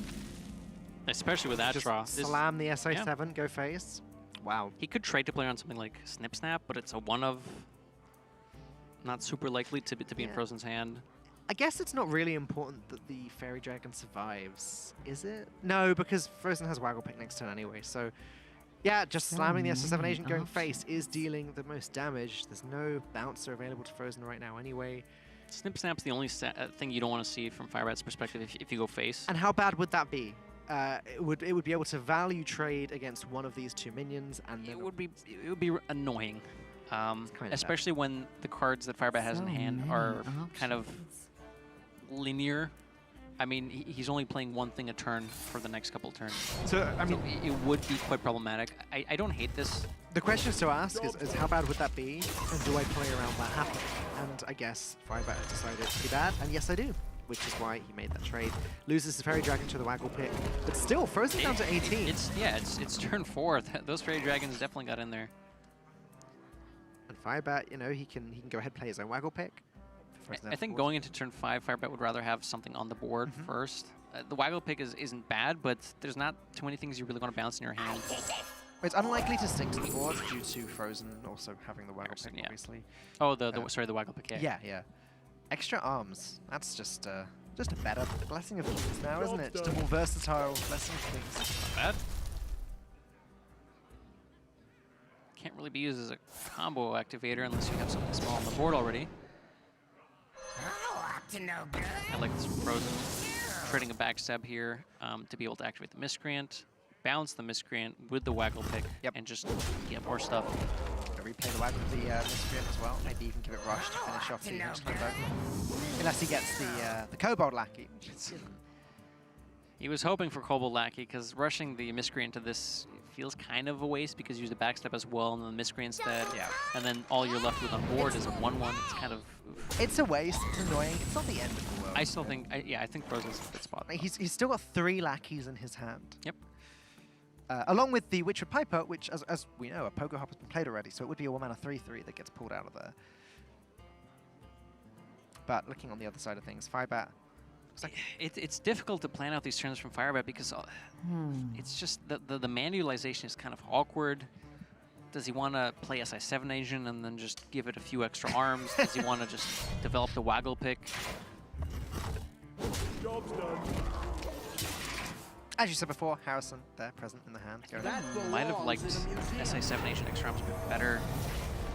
Speaker 2: Especially with that
Speaker 1: Just
Speaker 2: draw.
Speaker 1: slam the SO7, go face. Wow.
Speaker 2: He could trade to play on something like Snip Snap, but it's a 1 of. Not super likely to be in Fr0zen's hand.
Speaker 1: I guess it's not really important that the Fairy Dragon survives, is it? No, because Fr0zen has Waggle Pick next turn anyway, so... Yeah, just slamming the SO7 agent going face is dealing the most damage. There's no bouncer available to Fr0zen right now anyway.
Speaker 2: Snip Snap's the only thing you don't want to see from Firebat's perspective if you go face.
Speaker 1: And how bad would that be? It would be able to value trade against one of these 2 minions, and
Speaker 2: It would be annoying. Especially
Speaker 1: bad.
Speaker 2: when the cards that Firebat has in hand are kind of linear. I mean, he's only playing 1 thing a turn for the next couple turns.
Speaker 1: So, I mean,
Speaker 2: it would be quite problematic. I don't hate this.
Speaker 1: The question to ask is how bad would that be, and do I play around that happening? And I guess Firebat has decided it's pretty bad, and yes I do, which is why he made that trade. Loses the Fairy Dragon to the Waggle Pick, but still, Fr0zen down to 18.
Speaker 2: It's turn 4. Those Fairy Dragons definitely got in there.
Speaker 1: And Firebat, you know, he can go ahead and play his own Waggle Pick.
Speaker 2: I think going into turn 5, Firebat would rather have something on the board first. The Waggle Pick isn't bad, but there's not too many things you really want to bounce in your hand.
Speaker 1: It's unlikely to stick to the board due to Fr0zen also having the Waggle Pick, obviously.
Speaker 2: Oh, sorry, the Waggle Pick.
Speaker 1: Yeah. Extra arms. That's just a better Blessing of Kings now, isn't it? Just a more versatile Blessing of Kings.
Speaker 2: Not bad. can't really be used as a combo activator unless you have something small on the board already. I like this from Fr0zen. Trading a backstab here to be able to activate the Miscreant, bounce the Miscreant with the Waggle Pick, and just get more stuff.
Speaker 1: Replay the Waggle with the Miscreant as well. Maybe even give it Rush to finish off the next combo. Unless he gets the Kobold Lackey.
Speaker 2: He was hoping for Kobold Lackey because rushing the Miscreant to this feels kind of a waste because you use the backstab as well and then the Miscreant instead. Yeah. And then all you're left with on board is a 1/1. It's kind of... Oof.
Speaker 1: It's a waste. It's annoying. It's not the end of the world.
Speaker 2: I still think... I think Fr0zen's a good spot.
Speaker 1: He's still got 3 lackeys in his hand.
Speaker 2: Yep.
Speaker 1: Along with the Witchwood Piper, which, as we know, a Pogo Hop has been played already, so it would be a 1-mana 3/3 that gets pulled out of there. But looking on the other side of things, Firebat... Like
Speaker 2: it's difficult to plan out these turns from Firebat because it's just the manualization is kind of awkward. Does he want to play SI7 Asian and then just give it a few extra arms? Does he want to just develop the Waggle Pick?
Speaker 6: Job's done.
Speaker 1: As you said before, Harrison there, present in the hand.
Speaker 2: Might have liked SI7 Asian extra arms a bit better.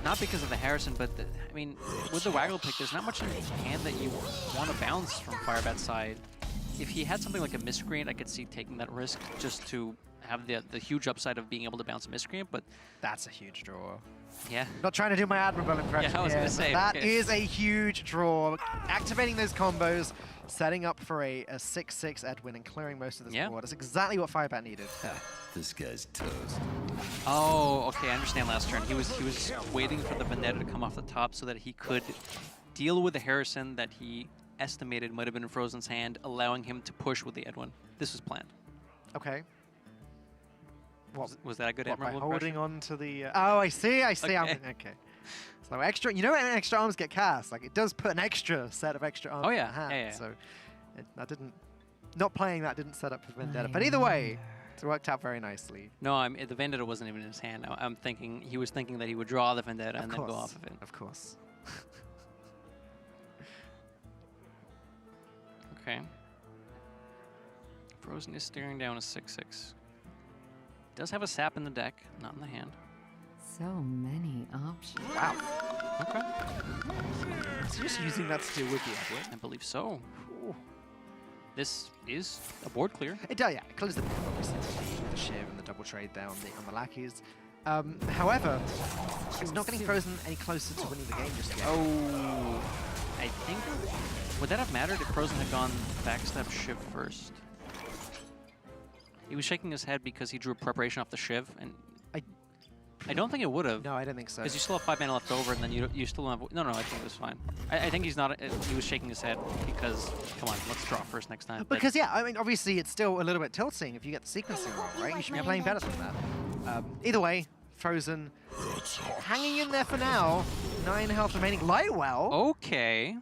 Speaker 2: Not because of the Harrison, but I mean, with the Waggle Pick, there's not much in his hand that you want to bounce from Firebat's side. If he had something like a Miscreant, I could see taking that risk just to have the huge upside of being able to bounce a Miscreant, but...
Speaker 1: That's a huge draw.
Speaker 2: Yeah.
Speaker 1: Not trying to do my admirable impression.
Speaker 2: Yeah, I was going to say.
Speaker 1: That is a huge draw. Activating those combos, setting up for a 6/6 Edwin and clearing most of this board. That's exactly what Firebat needed.
Speaker 6: This guy's toast.
Speaker 2: Oh, okay, I understand last turn. He was waiting for the Vendetta to come off the top so that he could deal with the Harrison that he estimated might have been in Fr0zen's hand, allowing him to push with the Edwin. This was planned.
Speaker 1: Okay.
Speaker 2: Was that a good
Speaker 1: by
Speaker 2: admirable
Speaker 1: holding
Speaker 2: impression?
Speaker 1: on to the... oh, I see.
Speaker 2: Okay.
Speaker 1: Okay. So extra... You know when extra arms get cast? Like, it does put an extra set of extra arms in the hand.
Speaker 2: Yeah.
Speaker 1: So that didn't... Not playing that didn't set up for Vendetta. But either way, it worked out very nicely.
Speaker 2: No, the Vendetta wasn't even in his hand. I'm thinking... He was thinking that he would draw the Vendetta and then go off of it.
Speaker 1: Of course.
Speaker 2: Okay. Fr0zen is staring down a 6/6. Does have a sap in the deck, not in the hand.
Speaker 5: So many options.
Speaker 1: Wow.
Speaker 2: Okay.
Speaker 1: So just using that to deal with the Edwin.
Speaker 2: I believe so.
Speaker 1: Ooh.
Speaker 2: This is a board clear.
Speaker 1: It does, yeah. It clears the board, obviously, with the Shiv and the double trade there on the lackeys. However, it's not getting Fr0zen any closer to winning the game just yet.
Speaker 2: Oh, I think... Would that have mattered if Fr0zen had gone backstab Shiv first? He was shaking his head because he drew preparation off the Shiv, and I don't think it would have.
Speaker 1: No, I don't think so.
Speaker 2: Because you still have 5 mana left over, and then you still don't have... No, I think it was fine. I think he's not... He was shaking his head because, come on, let's draw first next time.
Speaker 1: Because, yeah, I mean, obviously it's still a little bit tilting if you get the sequencing wrong, right? You should be playing better than that. Either way, Fr0zen hanging in there for now. 9 health remaining. Lightwell.
Speaker 2: Okay.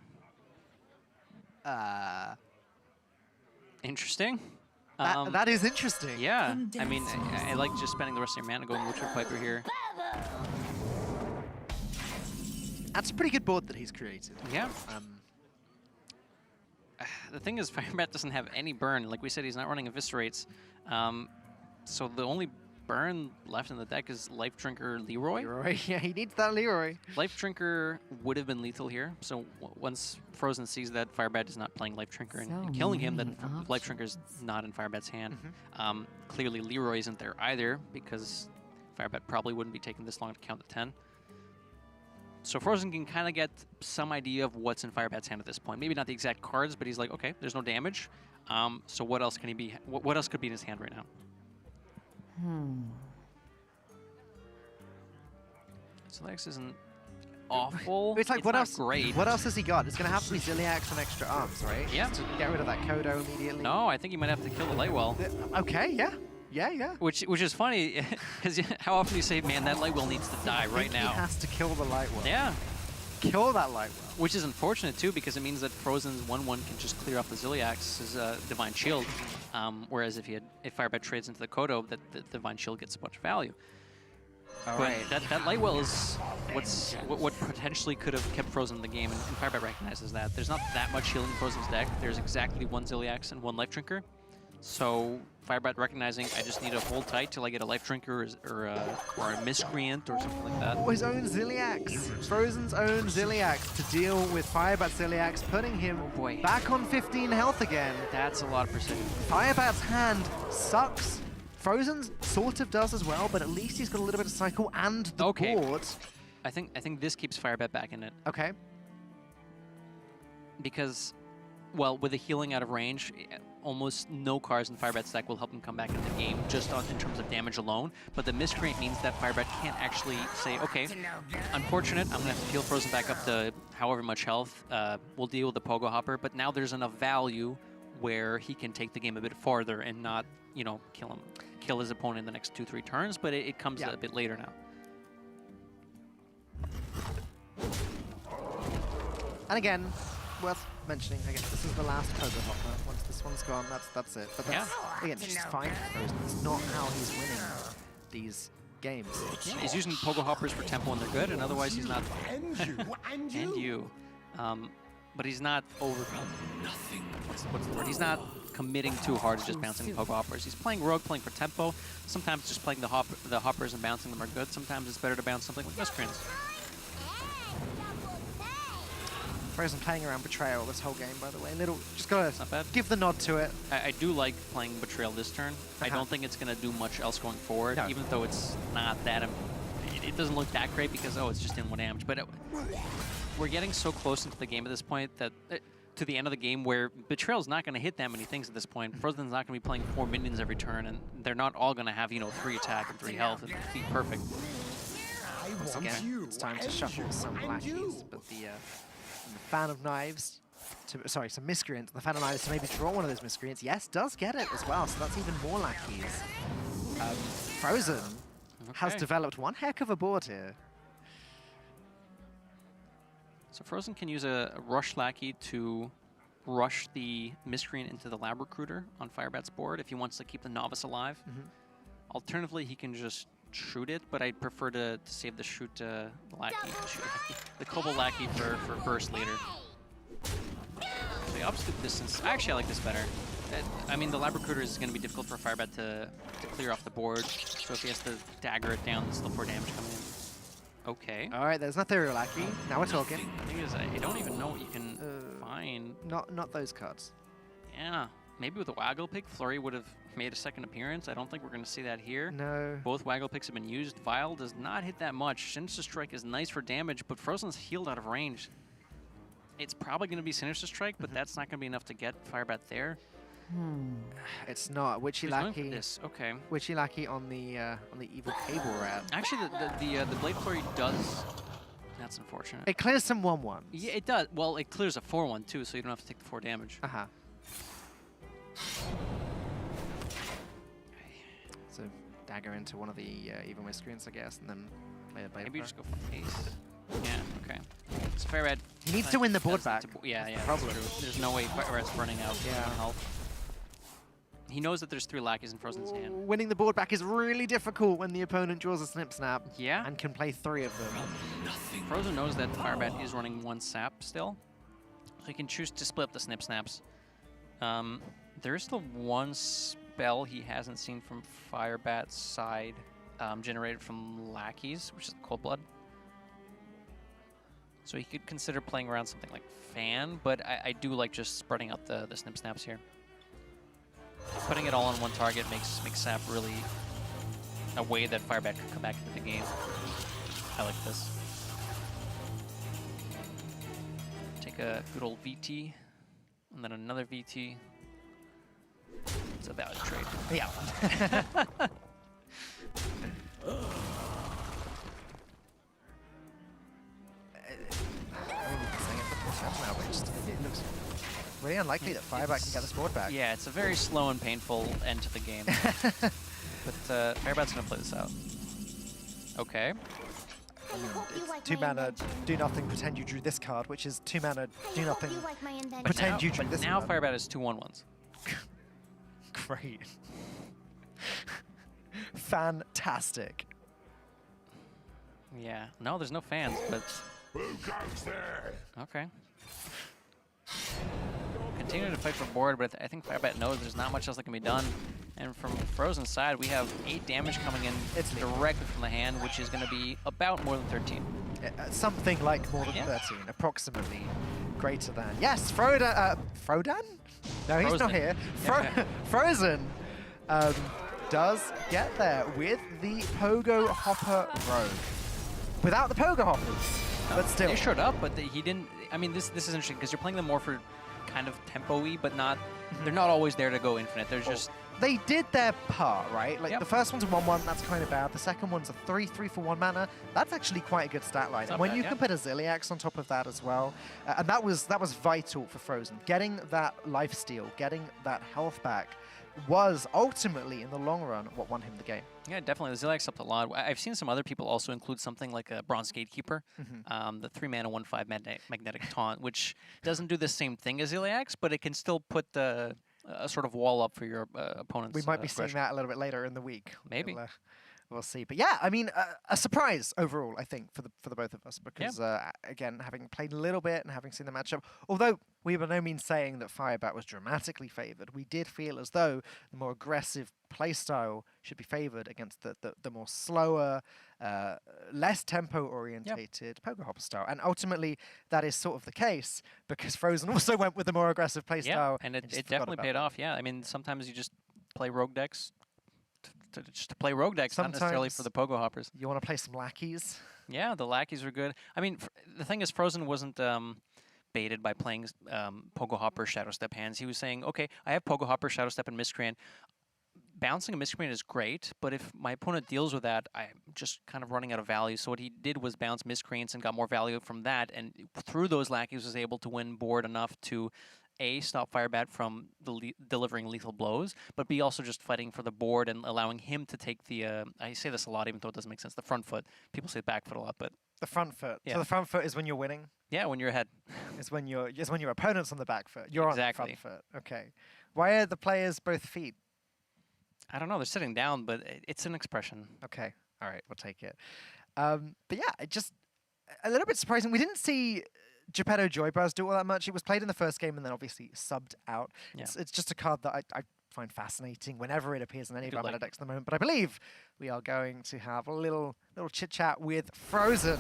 Speaker 2: Interesting.
Speaker 1: That is interesting.
Speaker 2: Yeah, I mean, I like just spending the rest of your mana going Witchwood Piper here.
Speaker 1: That's a pretty good board that he's created.
Speaker 2: Yeah. The thing is, Firebat doesn't have any burn. Like we said, he's not running Eviscerates. So the only burn left in the deck is Life Drinker Leroy.
Speaker 1: Yeah, he needs that Leroy.
Speaker 2: Life Drinker would have been lethal here. So once Fr0zen sees that Firebat is not playing Life Drinker and killing him, then Life Drinker is not in Firebat's hand. Clearly, Leroy isn't there either because Firebat probably wouldn't be taking this long to count to 10. So Fr0zen can kind of get some idea of what's in Firebat's hand at this point. Maybe not the exact cards, but he's like, okay, there's no damage. So what else can he be? What else could be in his hand right now? Select isn't awful.
Speaker 1: It's like, what else?
Speaker 2: Great.
Speaker 1: What else has he got? It's going to have to be Ziliax and extra arms, right?
Speaker 2: Yeah.
Speaker 1: To get rid of that Kodo immediately.
Speaker 2: No, I think he might have to kill the Lightwell.
Speaker 1: Okay, yeah. Yeah.
Speaker 2: Which is funny, because how often do you say, man, that Lightwell needs to die right now?
Speaker 1: He has to kill the Lightwell.
Speaker 2: Yeah.
Speaker 1: Kill that Lightwell.
Speaker 2: Which is unfortunate, too, because it means that Fr0zen's 1/1 can just clear off the Ziliax's Divine Shield, whereas if Firebat trades into the Kodo, the Divine Shield gets a bunch of value. But that Lightwell is what potentially could have kept Fr0zen in the game, and Firebat recognizes that. There's not that much healing in Fr0zen's deck. There's exactly 1 Ziliax and 1 Life Drinker. So Firebat recognizing I just need to hold tight till I get a life drinker or a miscreant or something like that.
Speaker 1: Oh, his own Ziliax. Fr0zen's own Ziliax to deal with Firebat Ziliax, putting him back on 15 health again.
Speaker 2: That's a lot of precision.
Speaker 1: Firebat's hand sucks. Fr0zen's sort of does as well, but at least he's got a little bit of cycle and the board.
Speaker 2: I think this keeps Firebat back in it.
Speaker 1: Okay.
Speaker 2: Because, well, with the healing out of range, almost no cards in Firebat's deck will help him come back into the game just in terms of damage alone. But the miscreant means that Firebat can't actually say, okay, unfortunate, I'm going to have to heal Fr0zen back up to however much health. We'll deal with the Pogo Hopper, but now there's enough value where he can take the game a bit farther and not, you know, kill his opponent in the next 2-3 turns, but it comes a bit later now.
Speaker 1: And again, worth mentioning, I guess this is the last Pogo Hopper. Once this one's gone, that's it. But that's, again, just fine for Fr0zen. It's not how he's winning these games.
Speaker 2: Yeah, he's using Pogo Hoppers for tempo when they're good, and otherwise he's not... and you. But he's not what's the word? He's not committing too hard to just bouncing Pogo Hoppers. He's playing Rogue, playing for tempo. Sometimes just playing the Hoppers and bouncing them are good. Sometimes it's better to bounce something with miscreants.
Speaker 1: Fr0zen playing around Betrayal this whole game, by the way. Just gotta give the nod to it.
Speaker 2: I do like playing Betrayal this turn. I don't think it's gonna do much else going forward, even though it's not that... It doesn't look that great because, it's just in 1 damage. But we're getting so close into the game at this point that... to the end of the game where Betrayal's not going to hit that many things at this point. Fr0zen's not going to be playing 4 minions every turn, and they're not all going to have, 3 attack and 3 health and be perfect.
Speaker 1: Once again, it's time to shuffle some lackeys, but the Fan of Knives, some miscreants, the Fan of Knives to maybe draw one of those miscreants, yes, does get it as well, so that's even more lackeys. Fr0zen has developed one heck of a board here.
Speaker 2: So Fr0zen can use a Rush Lackey to rush the Miscreant into the Lab Recruiter on Firebat's board if he wants to keep the Novice alive. Alternatively, he can just shoot it, but I'd prefer to save the shoot Lackey, the Kobold Lackey for burst later. So the opposite distance, actually I like this better. I mean, the Lab Recruiter is going to be difficult for Firebat to clear off the board, so if he has to dagger it down, there's still 4 damage coming in. Okay.
Speaker 1: All right, there's an Ethereal Lackey. Now we're talking.
Speaker 2: The thing is, I don't even know what you can find.
Speaker 1: Not those cards.
Speaker 2: Yeah. Maybe with a Waggle Pick, Flurry would have made a second appearance. I don't think we're going to see that here.
Speaker 1: No.
Speaker 2: Both Waggle Picks have been used. Vile does not hit that much. Sinister Strike is nice for damage, but Fr0zen's healed out of range. It's probably going to be Sinister Strike, but that's not going to be enough to get Firebat there.
Speaker 1: It's not. Witchy Lackey.
Speaker 2: Okay.
Speaker 1: Witchy Lackey on the evil Cable Rat.
Speaker 2: Actually, the Blade Flurry does. That's unfortunate.
Speaker 1: It clears some 1/1s.
Speaker 2: Yeah, it does. Well, it clears a 4/1 too, so you don't have to take the 4 damage.
Speaker 1: So dagger into one of the evil miscreants, I guess, and then play a Blade.
Speaker 2: Maybe you just go for haste. Yeah. Okay. So Firebat.
Speaker 1: He needs to win the board back.
Speaker 2: Yeah.
Speaker 1: Probably.
Speaker 2: There's no way Firebat's running out of health. He knows that there's 3 lackeys in Fr0zen's hand.
Speaker 1: Winning the board back is really difficult when the opponent draws a Snip Snap.
Speaker 2: Yeah.
Speaker 1: And can play 3 of them.
Speaker 2: Fr0zen knows that Firebat is running 1 sap still, so he can choose to split up the Snip Snaps. There is still 1 spell he hasn't seen from Firebat's side, generated from lackeys, which is Cold Blood. So he could consider playing around something like Fan, but I do like just spreading out the Snip Snaps here. Putting it all on 1 target makes Sap really a way that Firebat could come back into the game. I like this. Take a good old VT, and then another VT. It's a valid trade.
Speaker 1: Yeah. It looks really unlikely that Firebat can get this board back.
Speaker 2: Yeah, it's a very slow and painful end to the game. But Firebat's going to play this out. Okay.
Speaker 1: I mean, it's 2 mana, do nothing, pretend you drew this card, which is 2 mana, do nothing, pretend you drew this
Speaker 2: now
Speaker 1: card.
Speaker 2: Firebat has 2 1/1s.
Speaker 1: Great. Fantastic.
Speaker 2: Yeah. No, there's no fans, but...
Speaker 6: Who comes there?
Speaker 2: Okay. continuing to fight for board, but I think Firebat knows there's not much else that can be done. And from Fr0zen's side, we have 8 damage coming in directly from the hand, which is going to be about more than 13.
Speaker 1: Something like more than 13, approximately greater than. Yes, Fr0zen. No, he's not here. Fr0zen does get there with the Pogo Hopper Rogue. Without the Pogo Hoppers, but still.
Speaker 2: They showed up, but he didn't. I mean, this is interesting because you're playing them more for kind of tempo-y, but not. They're not always there to go infinite. They're just.
Speaker 1: They did their part, right? Like the first one's a 1/1, that's kind of bad. The second one's a 3/3 for 1 mana. That's actually quite a good stat line. And when you can put a Ziliax on top of that as well, and that was vital for Fr0zen. Getting that lifesteal, getting that health back, was ultimately in the long run what won him the game.
Speaker 2: Yeah, definitely. The Ziliax helped a lot. I've seen some other people also include something like a Bronze Gatekeeper, the 3-mana 1/5 magnetic taunt, which doesn't do the same thing as Ziliax, but it can still put a sort of wall up for your opponents.
Speaker 1: We might be seeing that a little bit later in the week.
Speaker 2: Maybe.
Speaker 1: We'll see. But yeah, I mean, a surprise overall, I think, for the both of us. Because, again, having played a little bit and having seen the matchup, although we were by no means saying that Firebat was dramatically favored, we did feel as though the more aggressive playstyle should be favored against the more slower, less tempo-orientated Pogo Hopper style. And ultimately, that is sort of the case, because Fr0zen also went with the more aggressive playstyle.
Speaker 2: Yeah, and it definitely paid off, yeah. I mean, sometimes you just play rogue decks just to play rogue decks, not necessarily for the Pogo Hoppers.
Speaker 1: You want to play some lackeys?
Speaker 2: Yeah, the lackeys were good. I mean, the thing is, Fr0zen wasn't baited by playing Pogo Hopper Shadow Step hands. He was saying, okay, I have Pogo Hopper, Shadow Step, and Miscreant. Bouncing a Miscreant is great, but if my opponent deals with that, I'm just kind of running out of value. So what he did was bounce Miscreants and got more value from that, and through those lackeys was able to win board enough to A, stop Firebat from delivering lethal blows, but B, also just fighting for the board and allowing him to take the, I say this a lot even though it doesn't make sense, the front foot. People say back foot a lot, but...
Speaker 1: The front foot.
Speaker 2: Yeah.
Speaker 1: So the front foot is when you're winning?
Speaker 2: Yeah, when you're ahead.
Speaker 1: It's when your opponent's on the back foot. You're on the front foot. Okay. Why are the players both feet?
Speaker 2: I don't know. They're sitting down, but it's an expression.
Speaker 1: Okay. All right. We'll take it. But yeah, it just... A little bit surprising. We didn't see Geppetto Joybuzz do all that much. It was played in the first game and then obviously subbed out. Yeah. It's just a card that I find fascinating whenever it appears in any of our meta decks at the moment. But I believe we are going to have a little chit-chat with Fr0zen.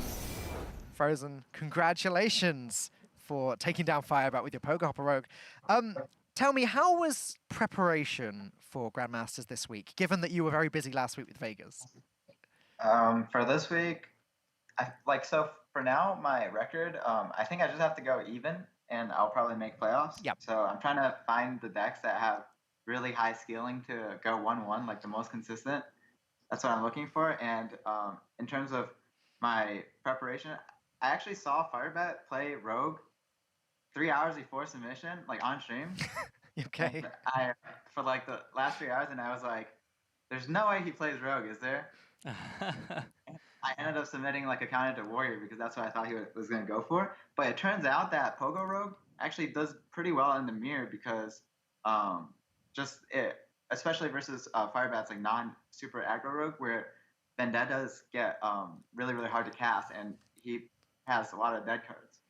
Speaker 1: Fr0zen, congratulations for taking down Firebat with your Pogo Hopper Rogue. Tell me, how was preparation for Grandmasters this week, given that you were very busy last week with Vegas?
Speaker 7: For this week, so for now, my record, I think I just have to go even, and I'll probably make playoffs.
Speaker 1: Yep.
Speaker 7: So I'm trying to find the decks that have really high scaling to go 1/1, like the most consistent. That's what I'm looking for. And in terms of my preparation, I actually saw Firebat play Rogue 3 hours before submission, like on stream.
Speaker 1: Okay.
Speaker 7: And for like the last 3 hours, and I was like, "There's no way he plays Rogue, is there?" I ended up submitting like a counter to Warrior because that's what I thought he was going to go for. But it turns out that Pogo Rogue actually does pretty well in the mirror because especially versus Firebat's like non-super aggro Rogue, where Vendettas get really, really hard to cast, and he has a lot of dead cards.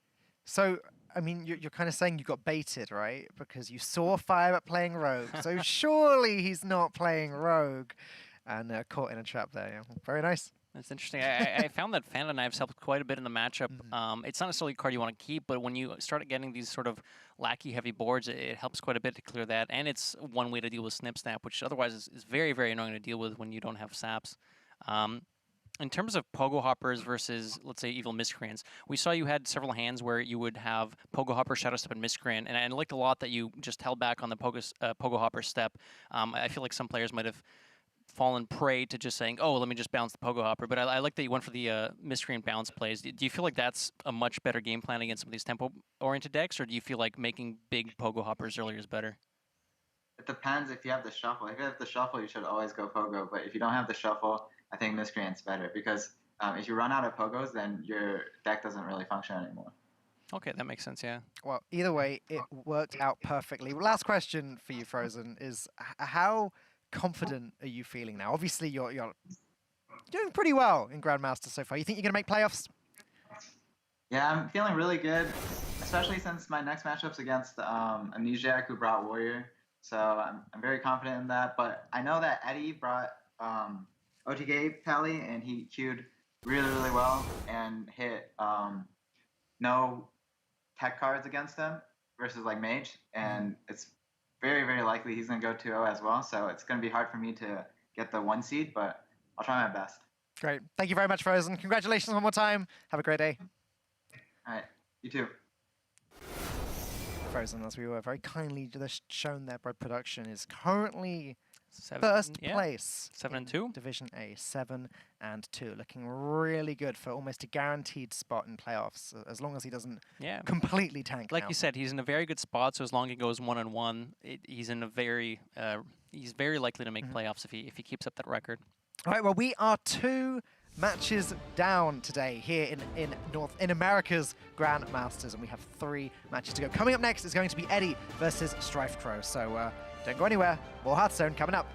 Speaker 1: So, I mean, you're kind of saying you got baited, right? Because you saw Firebat playing Rogue, so surely he's not playing Rogue, and caught in a trap there. Yeah. Very nice.
Speaker 2: That's interesting. I found that Fanta Knives helped quite a bit in the matchup. It's not necessarily a card you want to keep, but when you start getting these sort of lackey-heavy boards, it helps quite a bit to clear that. And it's one way to deal with Snip Snap, which otherwise is very, very annoying to deal with when you don't have saps. In terms of Pogo Hoppers versus, let's say, Evil Miscreants, we saw you had several hands where you would have Pogo Hopper, Shadow Step, and Miscreant, and I liked a lot that you just held back on the Pogo Hopper step. I feel like some players might have fallen prey to just saying, oh, let me just bounce the Pogo Hopper. But I like that you went for the Miscreant bounce plays. Do you feel like that's a much better game plan against some of these tempo-oriented decks, or do you feel like making big Pogo Hoppers earlier is better?
Speaker 7: It depends if you have the shuffle. If you have the shuffle, you should always go Pogo. But if you don't have the shuffle, I think Miscreant's better because if you run out of Pogos, then your deck doesn't really function anymore.
Speaker 2: Okay, that makes sense, yeah.
Speaker 1: Well, either way, it worked out perfectly. Last question for you, Fr0zen, is how confident are you feeling now? Obviously, you're doing pretty well in Grandmasters so far. You think you're going to make playoffs?
Speaker 7: Yeah, I'm feeling really good, especially since my next matchup's against Amnesiac, who brought Warrior. So I'm very confident in that. But I know that Eddie brought OTK Pally, and he queued really, really well and hit no tech cards against him versus like Mage. And it's very, very likely he's going to go 2-0 as well. So it's going to be hard for me to get the 1 seed, but I'll try my best.
Speaker 1: Great. Thank you very much, Fr0zen. Congratulations one more time. Have a great day.
Speaker 7: All right. You too.
Speaker 1: Fr0zen, as we were very kindly just shown there by production, is currently
Speaker 2: 7,
Speaker 1: first place.
Speaker 2: 7-2.
Speaker 1: Division A, 7-2. Looking really good for almost a guaranteed spot in playoffs, as long as he doesn't completely tank.
Speaker 2: Like you said, he's in a very good spot. So as long as he goes 1-1, he's in a very he's very likely to make playoffs if he keeps up that record.
Speaker 1: All right. Well, we are 2 matches down today here in America's Grandmasters, and we have 3 matches to go. Coming up next is going to be Eddie versus Strife Crow. So don't go anywhere. More Hearthstone coming up.